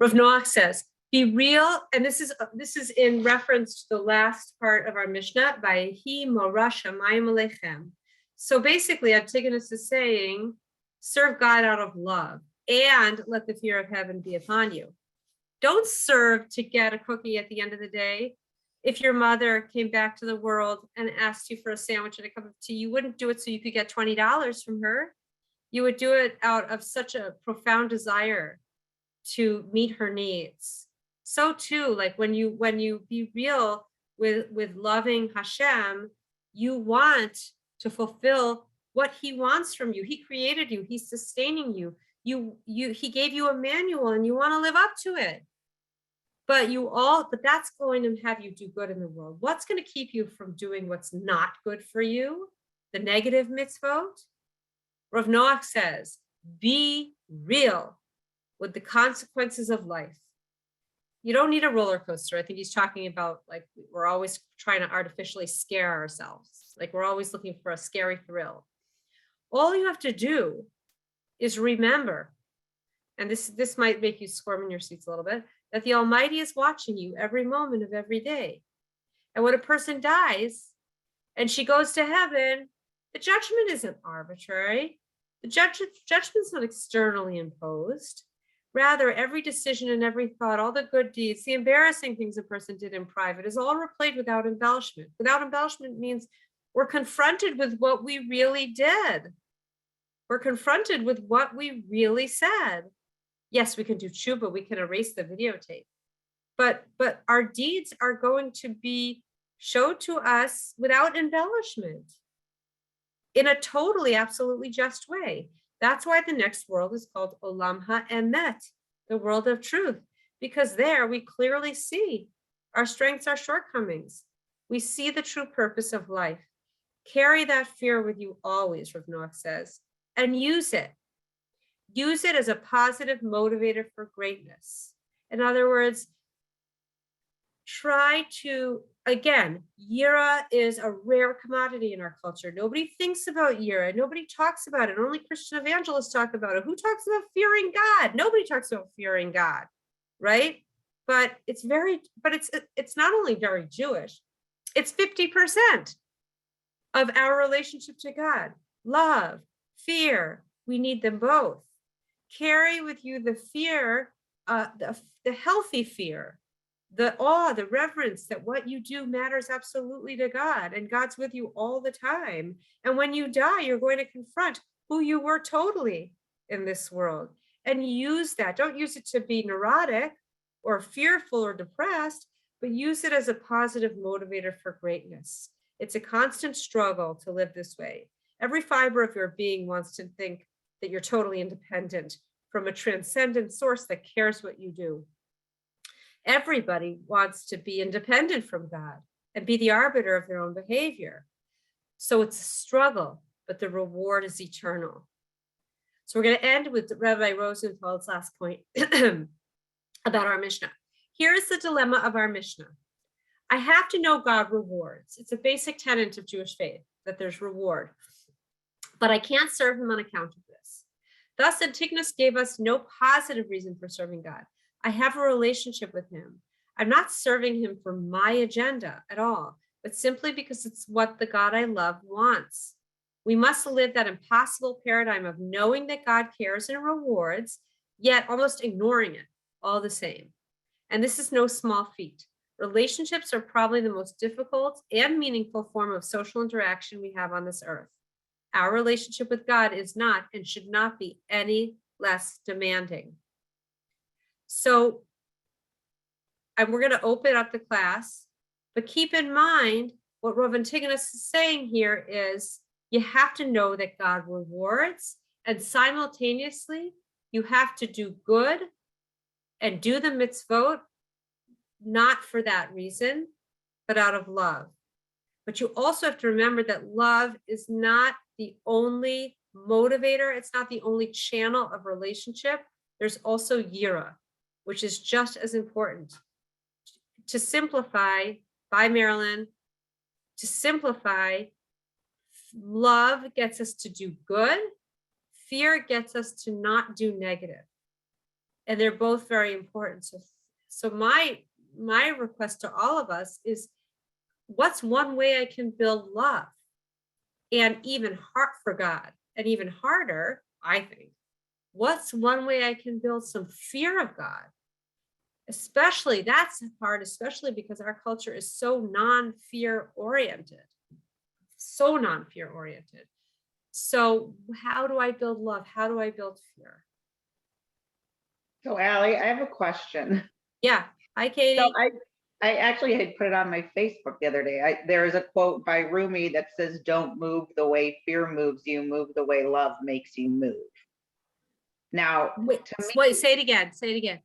Rav Noach says, be real, and this is in reference to the last part of our Mishnah, Vayehi Morah Shamayim Aleichem. So basically, Antigonus is saying, serve God out of love and let the fear of heaven be upon you. Don't serve to get a cookie at the end of the day. If your mother came back to the world and asked you for a sandwich and a cup of tea, you wouldn't do it so you could get $20 from her. You would do it out of such a profound desire to meet her needs. So too, like when you be real with loving Hashem, you want to fulfill what he wants from you. He created you, he's sustaining you. He gave you a manual and you want to live up to it. But that's going to have you do good in the world. What's going to keep you from doing what's not good for you? The negative mitzvot? Rav Noach says, be real with the consequences of life. You don't need a roller coaster. I think he's talking about, like, we're always trying to artificially scare ourselves. Like, we're always looking for a scary thrill. All you have to do is remember, and this might make you squirm in your seats a little bit, that the Almighty is watching you every moment of every day. And when a person dies and she goes to heaven, the judgment isn't arbitrary. The judgment's not externally imposed. Rather, every decision and every thought, all the good deeds, the embarrassing things a person did in private is all replayed without embellishment. Without embellishment means we're confronted with what we really did. We're confronted with what we really said. Yes, we can do tshuva, we can erase the videotape. But our deeds are going to be showed to us without embellishment, in a totally, absolutely just way. That's why the next world is called Olam HaEmet, the world of truth, because there we clearly see our strengths, our shortcomings. We see the true purpose of life. Carry that fear with you always, Rav Noach says, and use it. Use it as a positive motivator for greatness. In other words, try to, again, yira is a rare commodity in our culture. Nobody thinks about yira. Nobody talks about it. Only Christian evangelists talk about it. Who talks about fearing God? Nobody talks about fearing God, right? But it's not only very Jewish. It's 50% of our relationship to God. Love, fear, we need them both. Carry with you the fear, the healthy fear, the awe, the reverence that what you do matters absolutely to God, and God's with you all the time. And when you die, you're going to confront who you were totally in this world, and use that. Don't use it to be neurotic or fearful or depressed, but use it as a positive motivator for greatness. It's a constant struggle to live this way. Every fiber of your being wants to think that you're totally independent from a transcendent source that cares what you do. Everybody wants to be independent from God. and be the arbiter of their own behavior. So it's a struggle, but the reward is eternal. So we're going to end with Rabbi Rosenthal's last point about our Mishnah. Here's the dilemma of our Mishnah. I have to know God rewards. It's a basic tenet of Jewish faith that there's reward, but I can't serve him on account of this. Thus, Antigonus gave us no positive reason for serving God. I have a relationship with him. I'm not serving him for my agenda at all, but simply because it's what the God I love wants. We must live that impossible paradigm of knowing that God cares and rewards, yet almost ignoring it all the same. And this is no small feat. Relationships are probably the most difficult and meaningful form of social interaction we have on this earth. Our relationship with God is not and should not be any less demanding. So, and we're going to open up the class, but keep in mind what Rav Antigonus is saying here is you have to know that God rewards, and simultaneously you have to do good and do the mitzvot, not for that reason, but out of love. But you also have to remember that love is not the only motivator. It's not the only channel of relationship. There's also yira, which is just as important. To simplify, by Marilyn, to simplify, love gets us to do good. Fear gets us to not do negative. And they're both very important. So my request to all of us is, what's one way I can build love? And even heart for God, and even harder, I think, what's one way I can build some fear of God? Especially, that's hard, especially because our culture is so non-fear oriented. So non-fear oriented. So how do I build love? How do I build fear? So Allie, I have a question. Yeah. Hi, Katie. So I actually had put it on my Facebook the other day. There is a quote by Rumi that says, "Don't move the way fear moves you, move the way love makes you move." Now, Wait, to me, wait, say it again. Say it again.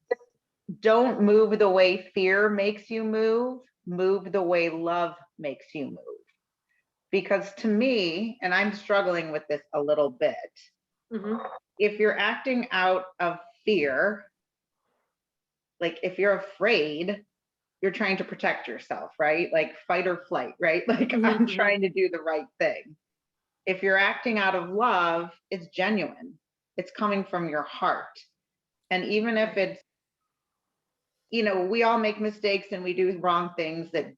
don't move the way fear makes you move the way love makes you move. Because to me, and I'm struggling with this a little bit, if you're acting out of fear, like if you're afraid, you're trying to protect yourself, right? Like fight or flight, right? Like I'm trying to do the right thing. If you're acting out of love, it's genuine. It's coming from your heart. And even if it's, we all make mistakes and we do wrong things that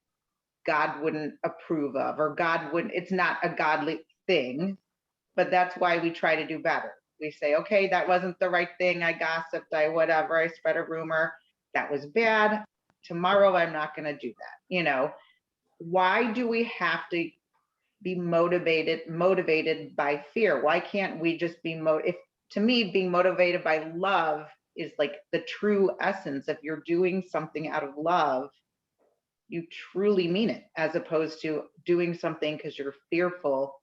God wouldn't approve of, or it's not a godly thing, but that's why we try to do better. We say, okay, that wasn't the right thing. I gossiped, I spread a rumor. That was bad. Tomorrow, I'm not going to do that. Why do we have to be motivated by fear? Why can't we just be to me, being motivated by love is like the true essence. If you're doing something out of love, you truly mean it, as opposed to doing something because you're fearful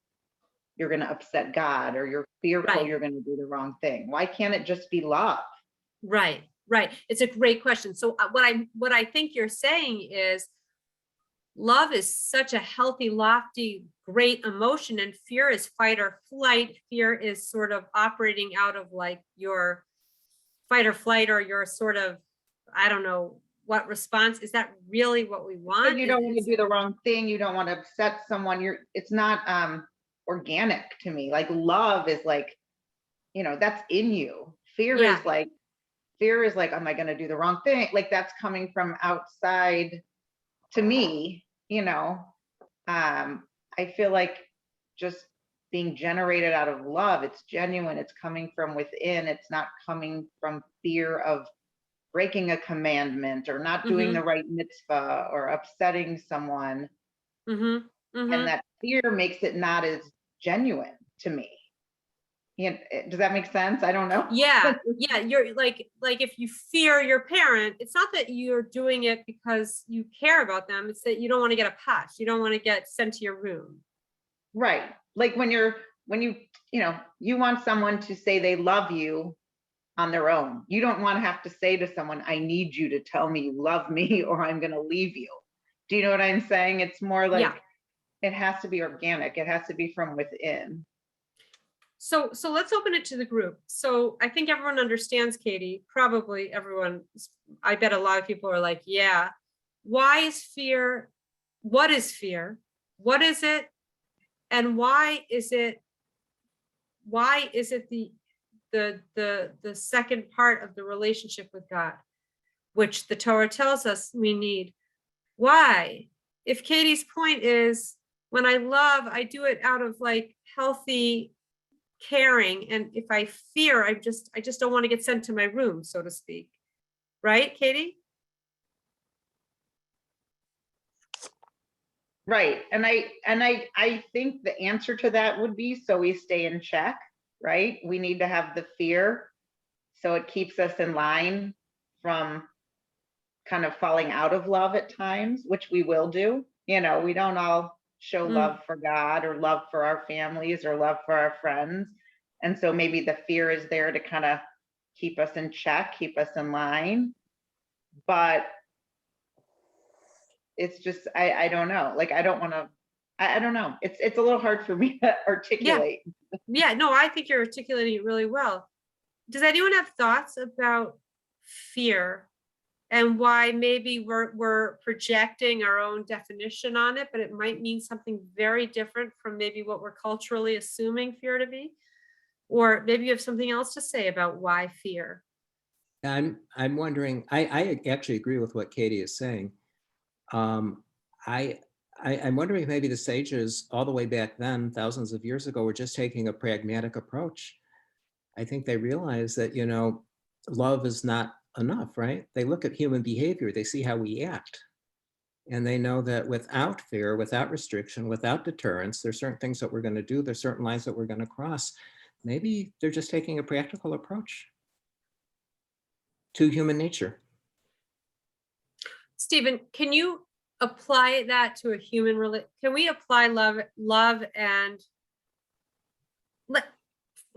you're going to upset God, or you're fearful you're going to do the wrong thing. Why can't it just be love? Right. It's a great question. So what I think you're saying is, love is such a healthy, lofty, great emotion, and fear is fight or flight. Fear is sort of operating out of like your fight or flight, or your sort of, I don't know what response. Is that really what we want? But you don't want to do the wrong thing. You don't want to upset someone. It's not organic to me. Like love is like, that's in you. Fear is like, am I going to do the wrong thing? Like that's coming from outside to me, I feel like just being generated out of love, it's genuine, it's coming from within. It's not coming from fear of breaking a commandment or not doing the right mitzvah or upsetting someone. And that fear makes it not as genuine to me. Does that make sense? I don't know. Yeah. You're like if you fear your parent, it's not that you're doing it because you care about them. It's that you don't want to get a pass. You don't want to get sent to your room. Right. Like when you want someone to say they love you on their own. You don't want to have to say to someone, I need you to tell me you love me or I'm going to leave you. Do you know what I'm saying? It's more like, Yeah. it has to be organic. It has to be from within. So let's open it to the group. So I think everyone understands, Katie, probably everyone, I bet a lot of people are like, yeah, why is fear? What is fear? What is it? And why is it the second part of the relationship with God, which the Torah tells us we need? Why? If Katie's point is, when I love, I do it out of like healthy caring, and if I fear, I just don't want to get sent to my room, so to speak. Right, Katie? Right. And I think the answer to that would be, so we stay in check, right? We need to have the fear so it keeps us in line from kind of falling out of love at times, which we will do. You know, we don't all show love for God or love for our families or love for our friends. And so maybe the fear is there to kind of keep us in check, keep us in line. But it's just, I don't know. Like, I don't want to, I don't know. It's a little hard for me to articulate. Yeah, no, I think you're articulating it really well. Does anyone have thoughts about fear and why maybe we're projecting our own definition on it, but it might mean something very different from maybe what we're culturally assuming fear to be? Or maybe you have something else to say about why fear. I'm wondering, I actually agree with what Katie is saying. I'm wondering if maybe the sages all the way back then, thousands of years ago, were just taking a pragmatic approach. I think they realized that, you know, love is not enough, right? They look at human behavior, they see how we act. And they know that without fear, without restriction, without deterrence, there's certain things that we're going to do, there's certain lines that we're going to cross. Maybe they're just taking a practical approach to human nature. Stephen, can you apply that to a human can we apply love and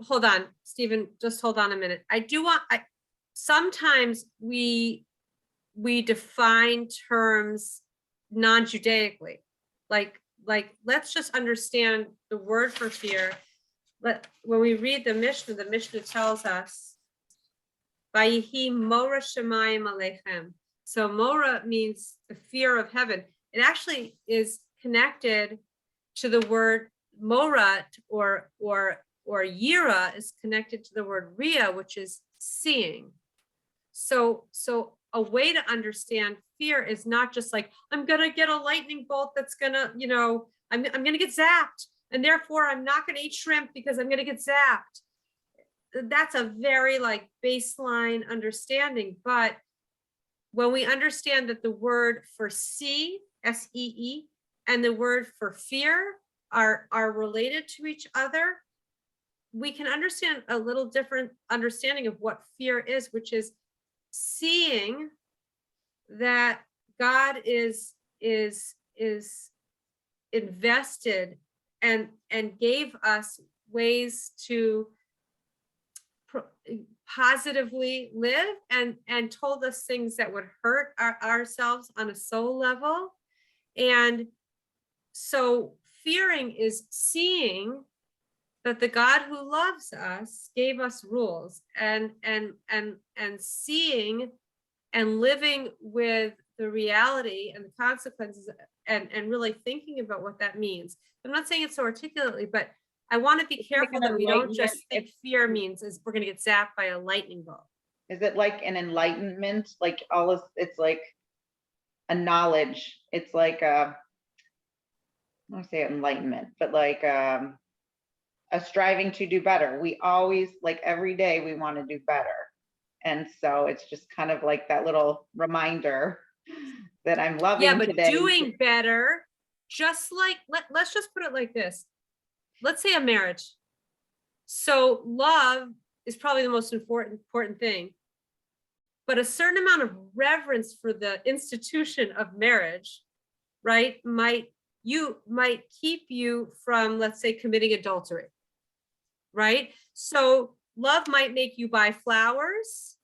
hold on, Stephen, just hold on a minute. Sometimes we define terms non-Judaically, like let's just understand the word for fear. When we read the Mishna tells us, Vayihi mora shemayim aleichem. So mora means the fear of heaven. It actually is connected to the word morat, or yira is connected to the word ria, which is seeing. So a way to understand fear is not just like, I'm gonna get a lightning bolt that's gonna, you know, I'm gonna get zapped, and therefore I'm not gonna eat shrimp because I'm gonna get zapped. That's a very like baseline understanding. But when we understand that the word for see, S-E-E, and the word for fear are related to each other, we can understand a little different understanding of what fear is, which is seeing that God is invested and gave us ways to positively live, and told us things that would hurt ourselves on a soul level. And so fearing is seeing that the God who loves us gave us rules, and seeing and living with the reality and the consequences, and really thinking about what that means. I'm not saying it so articulately, but I want to be careful that we don't just think fear means is we're going to get zapped by a lightning bolt. Is it like an enlightenment? Like it's like a knowledge. It's like I don't want to say enlightenment, but like a striving to do better. We always, like every day, we want to do better. And so it's just kind of like that little reminder that I'm loving today. Yeah, but doing better, just like, let's just put it like this. Let's say a marriage. So love is probably the most important thing, but a certain amount of reverence for the institution of marriage, right, might keep you from, let's say, committing adultery, right? So love might make you buy flowers,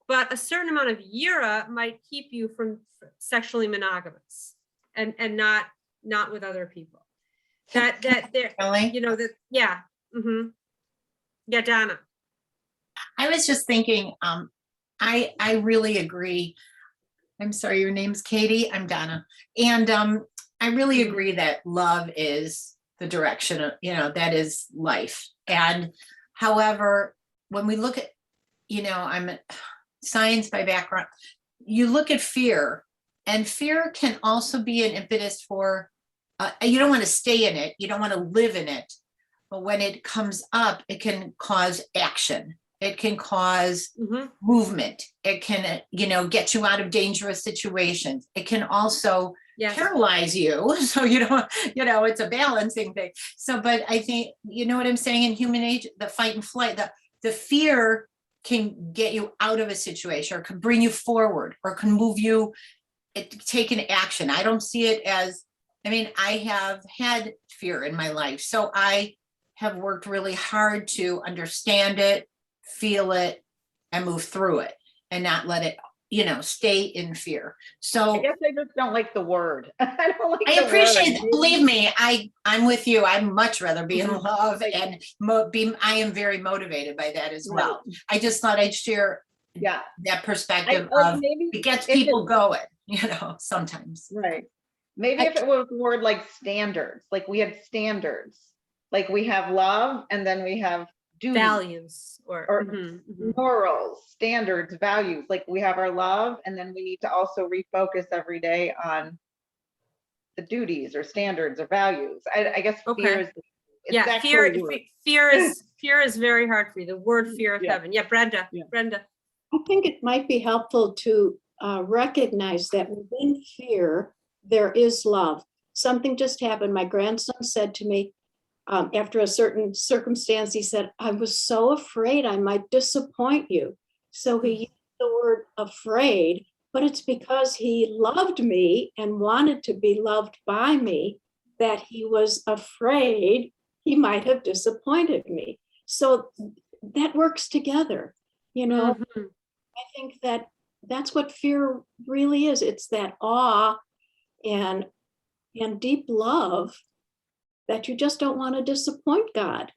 but a certain amount of yira might keep you from sexually monogamous. and not with other people. That there, Really? you know, that, yeah. Mm-hmm. Yeah, Donna. I was just thinking, I really agree. I'm sorry, your name's Katie. I'm Donna. And I really agree that love is the direction of, that is life. And however, when we look at, I'm a science by background, you look at fear, and fear can also be an impetus for, you don't want to stay in it. You don't want to live in it. But when it comes up, it can cause action. It can cause movement. It can, get you out of dangerous situations. It can also paralyze you. So, it's a balancing thing. So, but I think, you know what I'm saying, in human age, the fight and flight, the fear can get you out of a situation, or can bring you forward, or can move you, take an action. I don't see it as, I have had fear in my life. So I have worked really hard to understand it, feel it, and move through it, and not let it, stay in fear. So I guess I just don't like the word. I don't like I the appreciate, word. believe me, I'm with you. I'd much rather be in love, and I am very motivated by that as well. I just thought I'd share that perspective of, maybe it gets if people going, sometimes. Right. Maybe if it was a word like standards, like we have standards, like we have love, and then we have duty, Values or morals, standards, values. Like we have our love, and then we need to also refocus every day on the duties or standards or values. I guess fear is. Fear is very hard for you. The word fear of heaven. Yeah, Brenda. Brenda. I think it might be helpful to recognize that within fear, there is love. Something just happened. My grandson said to me, after a certain circumstance, he said, I was so afraid I might disappoint you. So he used the word afraid, but it's because he loved me and wanted to be loved by me that he was afraid he might have disappointed me. So that works together, I think that that's what fear really is. It's that awe and deep love that you just don't want to disappoint God.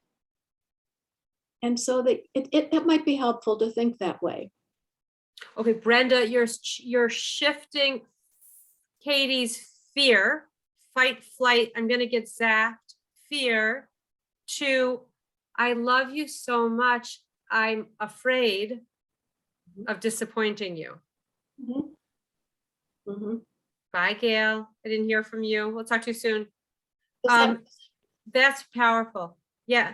And so that it might be helpful to think that way. Okay, Brenda, you're shifting Katie's fear, fight, flight, I'm going to get zapped, fear, to I love you so much, I'm afraid of disappointing you. Bye, Gail. I didn't hear from you. We'll talk to you soon. That's powerful. Yeah.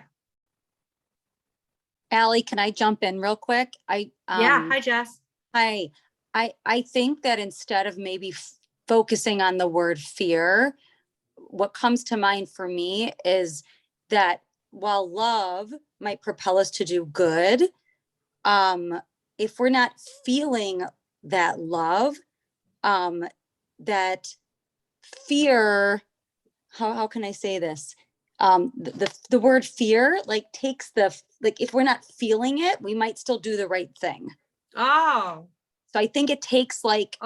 Allie, can I jump in real quick? Hi, Jess. Hi. I think that instead of maybe focusing on the word fear, what comes to mind for me is that while love might propel us to do good, if we're not feeling that love, that fear, how can I say this? The word fear takes if we're not feeling it, we might still do the right thing. Oh. So I think it takes that's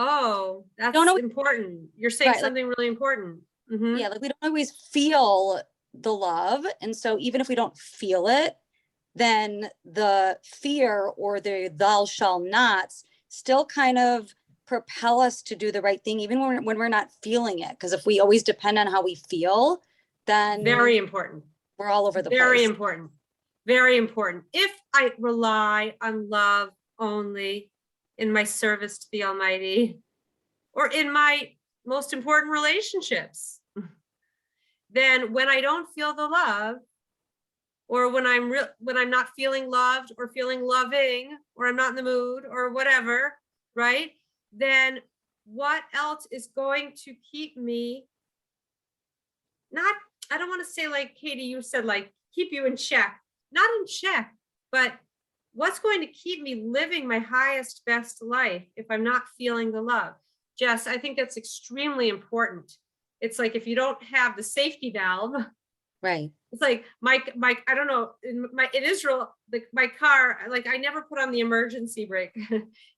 important. You're saying something really important. Yeah, we don't always feel the love. And so even if we don't feel it, then the fear or the thou shall nots still kind of propel us to do the right thing, even when we're not feeling it. Because if we always depend on how we feel, then very important. We're all over the place. Very important. Very important. If I rely on love only in my service to the Almighty, or in my most important relationships, then when I don't feel the love, or when I'm not feeling loved or feeling loving, or I'm not in the mood or whatever, right? Then what else is going to keep me I don't want to say like Katie, you said, keep you in check, not in check, but what's going to keep me living my highest, best life if I'm not feeling the love? Jess, I think that's extremely important. It's like if you don't have the safety valve, right, It's like my, I don't know, in Israel, my car, like I never put on the emergency brake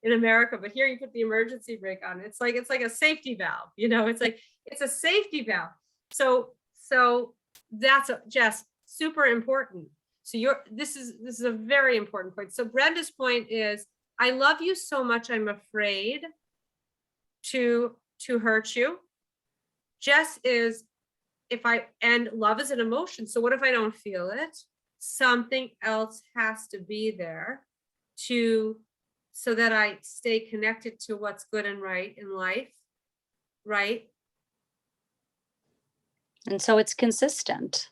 in America, but here you put the emergency brake on. It's like a safety valve, it's a safety valve. So that's just super important. So this is a very important point. So Brenda's point is, I love you so much, I'm afraid to hurt you. Jess is, and love is an emotion. So what if I don't feel it? Something else has to be there so that I stay connected to what's good and right in life, right? And so it's consistent.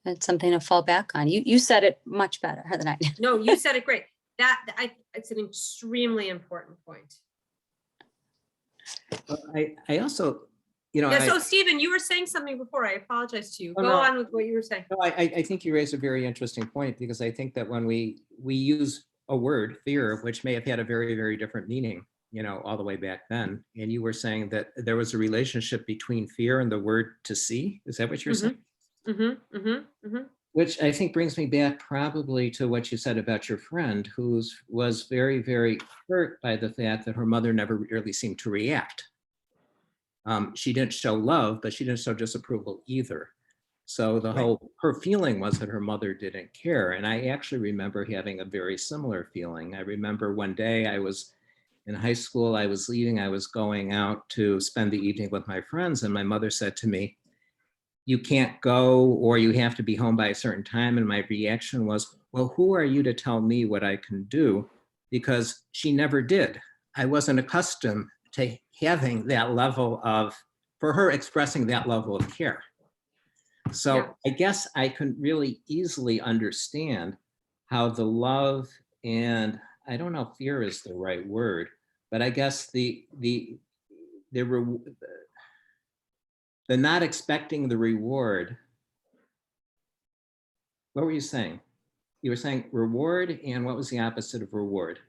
It's something to fall back on. You said it much better than I did. No, you said it great. It's an extremely important point. I also, So Stephen, you were saying something before. I apologize to you. Oh, Go no. on with what you were saying. No, I think you raised a very interesting point, because I think that when we use a word, fear, which may have had a very, very different meaning, all the way back then. And you were saying that there was a relationship between fear and the word to see. Is that what you're saying? Which I think brings me back probably to what you said about your friend, who was very, very hurt by the fact that her mother never really seemed to react. She didn't show love, but she didn't show disapproval either. So her feeling was that her mother didn't care. And I actually remember having a very similar feeling. I remember one day I was in high school, I was leaving, I was going out to spend the evening with my friends, and my mother said to me, "You can't go, or you have to be home by a certain time." And my reaction was, well, who are you to tell me what I can do? Because she never did. I wasn't accustomed to having that level for her expressing that level of care. So yeah. I guess I can really easily understand how the love, and I don't know if fear is the right word, but I guess the not expecting the reward. What were you saying? You were saying reward, and what was the opposite of reward?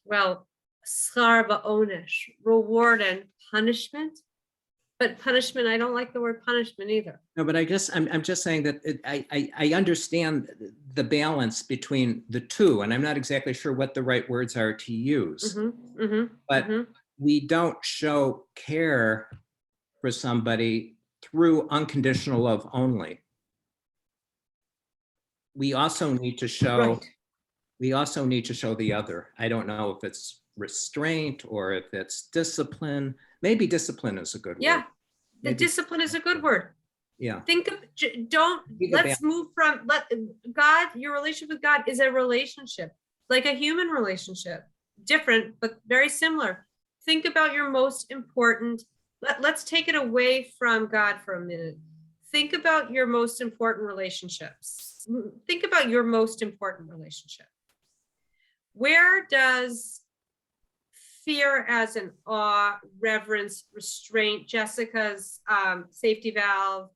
Well, schar ba'onish, reward and punishment. But punishment, I don't like the word punishment either. No, but I'm just saying that I understand the balance between the two, and I'm not exactly sure what the right words are to use. But we don't show care for somebody through unconditional love only. We also need to show. Right. We also need to show the other. I don't know if it's restraint or if it's discipline. Maybe discipline is a good word. Yeah, the discipline is a good word. Yeah. Let's move from, God, your relationship with God is a relationship, like a human relationship, different, but very similar. Think about your most important, let's take it away from God for a minute. Think about your most important relationships. Think about your most important relationship. Where does fear as an awe, reverence, restraint, Jessica's safety valve,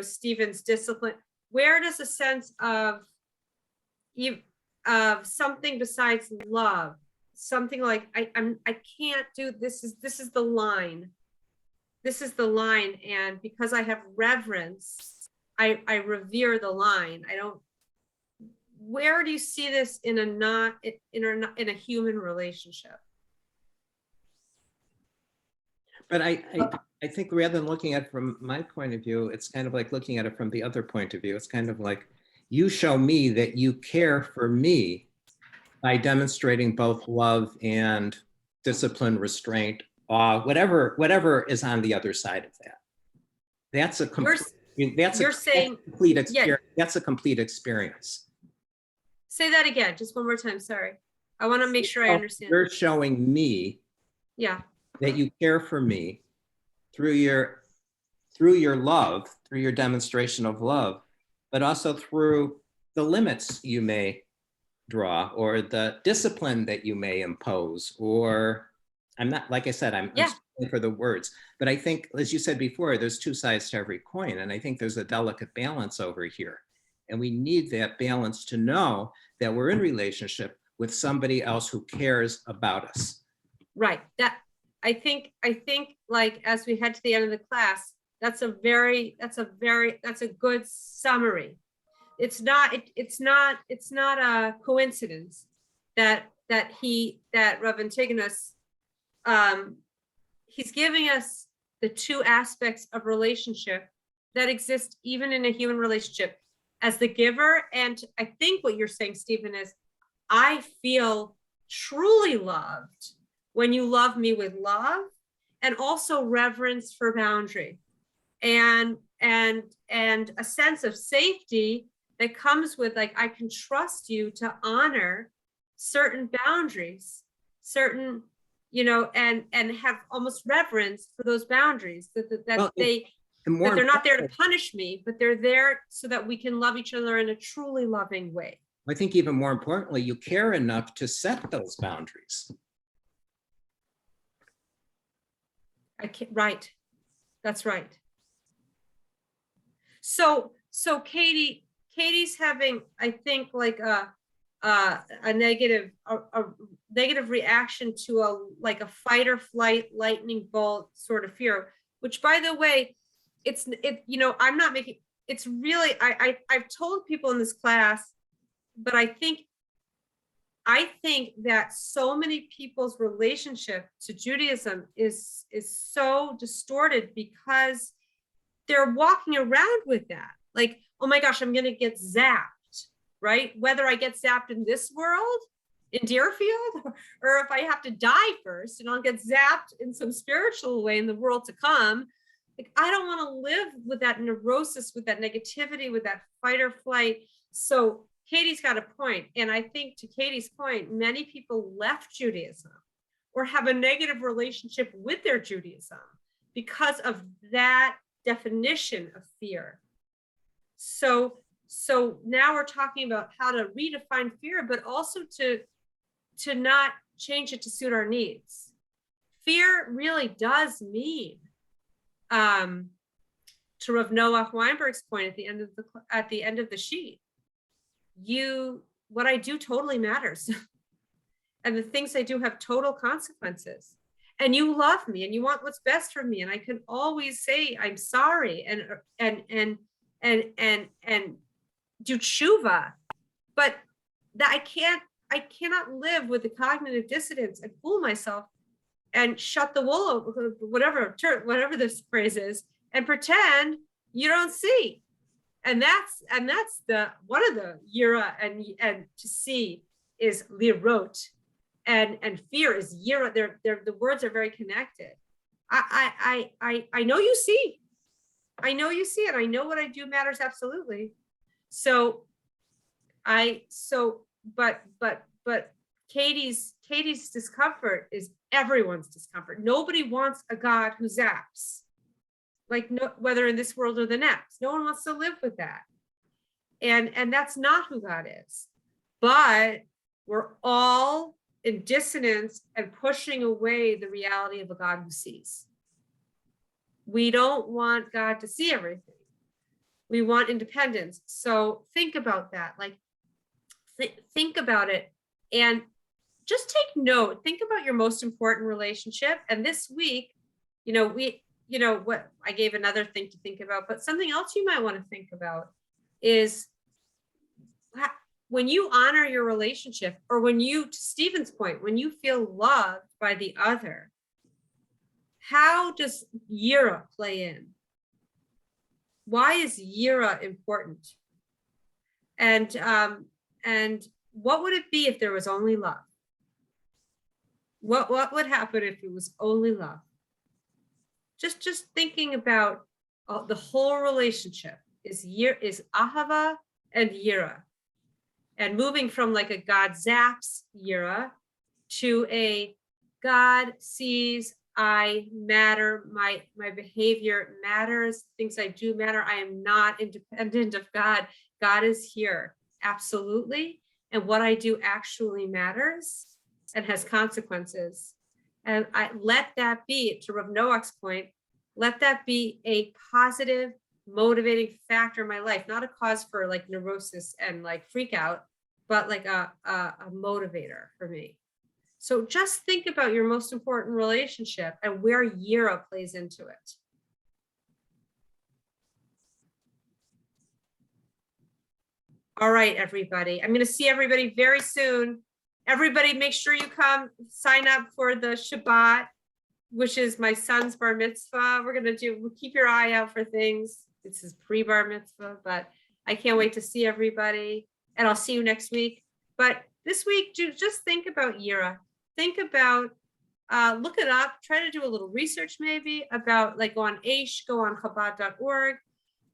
Stephen's discipline, where does a sense of something besides love, something like I can't do this, this is the line. This is the line, and because I have reverence, I revere the line. Where do you see this in a human relationship? But I think rather than looking at it from my point of view, it's kind of like looking at it from the other point of view. It's kind of like, you show me that you care for me by demonstrating both love and discipline, restraint, awe, whatever is on the other side of that. That's a complete experience. Yeah. That's a complete experience. Say that again, just one more time. Sorry. I want to make sure I understand. You're showing me that you care for me through your love, through your demonstration of love, but also through the limits you may draw or the discipline that you may impose, or I'm not, like I said, I'm struggling for the words, but I think, as you said before, there's two sides to every coin. And I think there's a delicate balance over here. And we need that balance to know that we're in relationship with somebody else who cares about us. Right. That I think like, as we head to the end of the class, That's a good summary. It's not a coincidence that Rev Antigonus, he's giving us the two aspects of relationship that exist even in a human relationship, as the giver. And I think what you're saying, Stephen, is I feel truly loved when you love me with love, and also reverence for boundary, and a sense of safety that comes with, like, I can trust you to honor certain boundaries, certain, and have almost reverence for those boundaries, that they're not there to punish me, but they're there so that we can love each other in a truly loving way. I think even more importantly, you care enough to set those boundaries. Right. That's right. So Katie's having, I think, like a negative reaction to a fight or flight, lightning bolt sort of fear, which, by the way, I'm not making, it's really, I've told people in this class, but I think that so many people's relationship to Judaism is so distorted because they're walking around with that. Like, oh my gosh, I'm going to get zapped, right? Whether I get zapped in this world, in Deerfield, or if I have to die first and I'll get zapped in some spiritual way in the world to come. Like, I don't want to live with that neurosis, with that negativity, with that fight or flight. So Katie's got a point. And I think, to Katie's point, many people left Judaism or have a negative relationship with their Judaism because of that definition of fear. So now we're talking about how to redefine fear, but also to not change it to suit our needs. Fear really does mean, to Rav Noach Weinberg's point at the end of the sheet, what I do totally matters. And the things I do have total consequences. And you love me and you want what's best for me. And I can always say, I'm sorry, and do tshuva. But that I cannot live with the cognitive dissonance and fool myself and shut the wool over, whatever this phrase is, and pretend you don't see. And that's the one of the yira, and to see is lirot, and fear is yira. The words are very connected. I know you see. I know you see it. I know what I do matters absolutely. But Katie's discomfort is everyone's discomfort. Nobody wants a God who zaps, like, no, whether in this world or the next. No one wants to live with that. And that's not who God is. But we're all in dissonance and pushing away the reality of a God who sees. We don't want God to see everything. We want independence. So think about that. Like, think about it, and just take note. Think about your most important relationship. And this week, what I gave another thing to think about, but something else you might want to think about is when you honor your relationship, or when you, to Stephen's point, when you feel loved by the other, how does yira play in? Why is yira important? And what would it be if there was only love? What would happen if it was only love? Just thinking about the whole relationship is ahava and yira, and moving from like a God zaps yira to a God sees, I matter, my behavior matters, things I do matter. I am not independent of God. God is here, absolutely, and what I do actually matters and has consequences. And I let that be, to Rav Noach's point, let that be a positive, motivating factor in my life, not a cause for like neurosis and like freak out, but like a motivator for me. So just think about your most important relationship and where yira plays into it. All right, everybody. I'm going to see everybody very soon. Everybody, make sure you come sign up for the Shabbat, which is my son's bar mitzvah. We'll keep your eye out for things. This is pre-bar mitzvah, but I can't wait to see everybody. And I'll see you next week. But this week, just think about Yira. Think about, look it up. Try to do a little research maybe about, like, go on Aish, go on Chabad.org.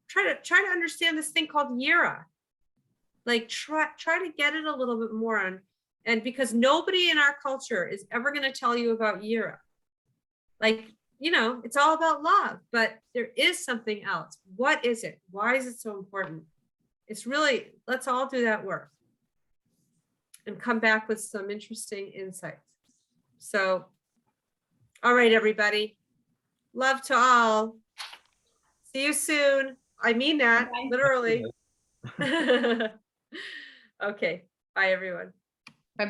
Try to understand this thing called Yira. Like, try to get it a little bit more on. And because nobody in our culture is ever going to tell you about Yira. Like, you know, it's all about love, but there is something else. What is it? Why is it so important? It's really, let's all do that work and come back with some interesting insights. So, all right, everybody. Love to all. See you soon. I mean that, Bye. literally. Okay. Bye, everyone.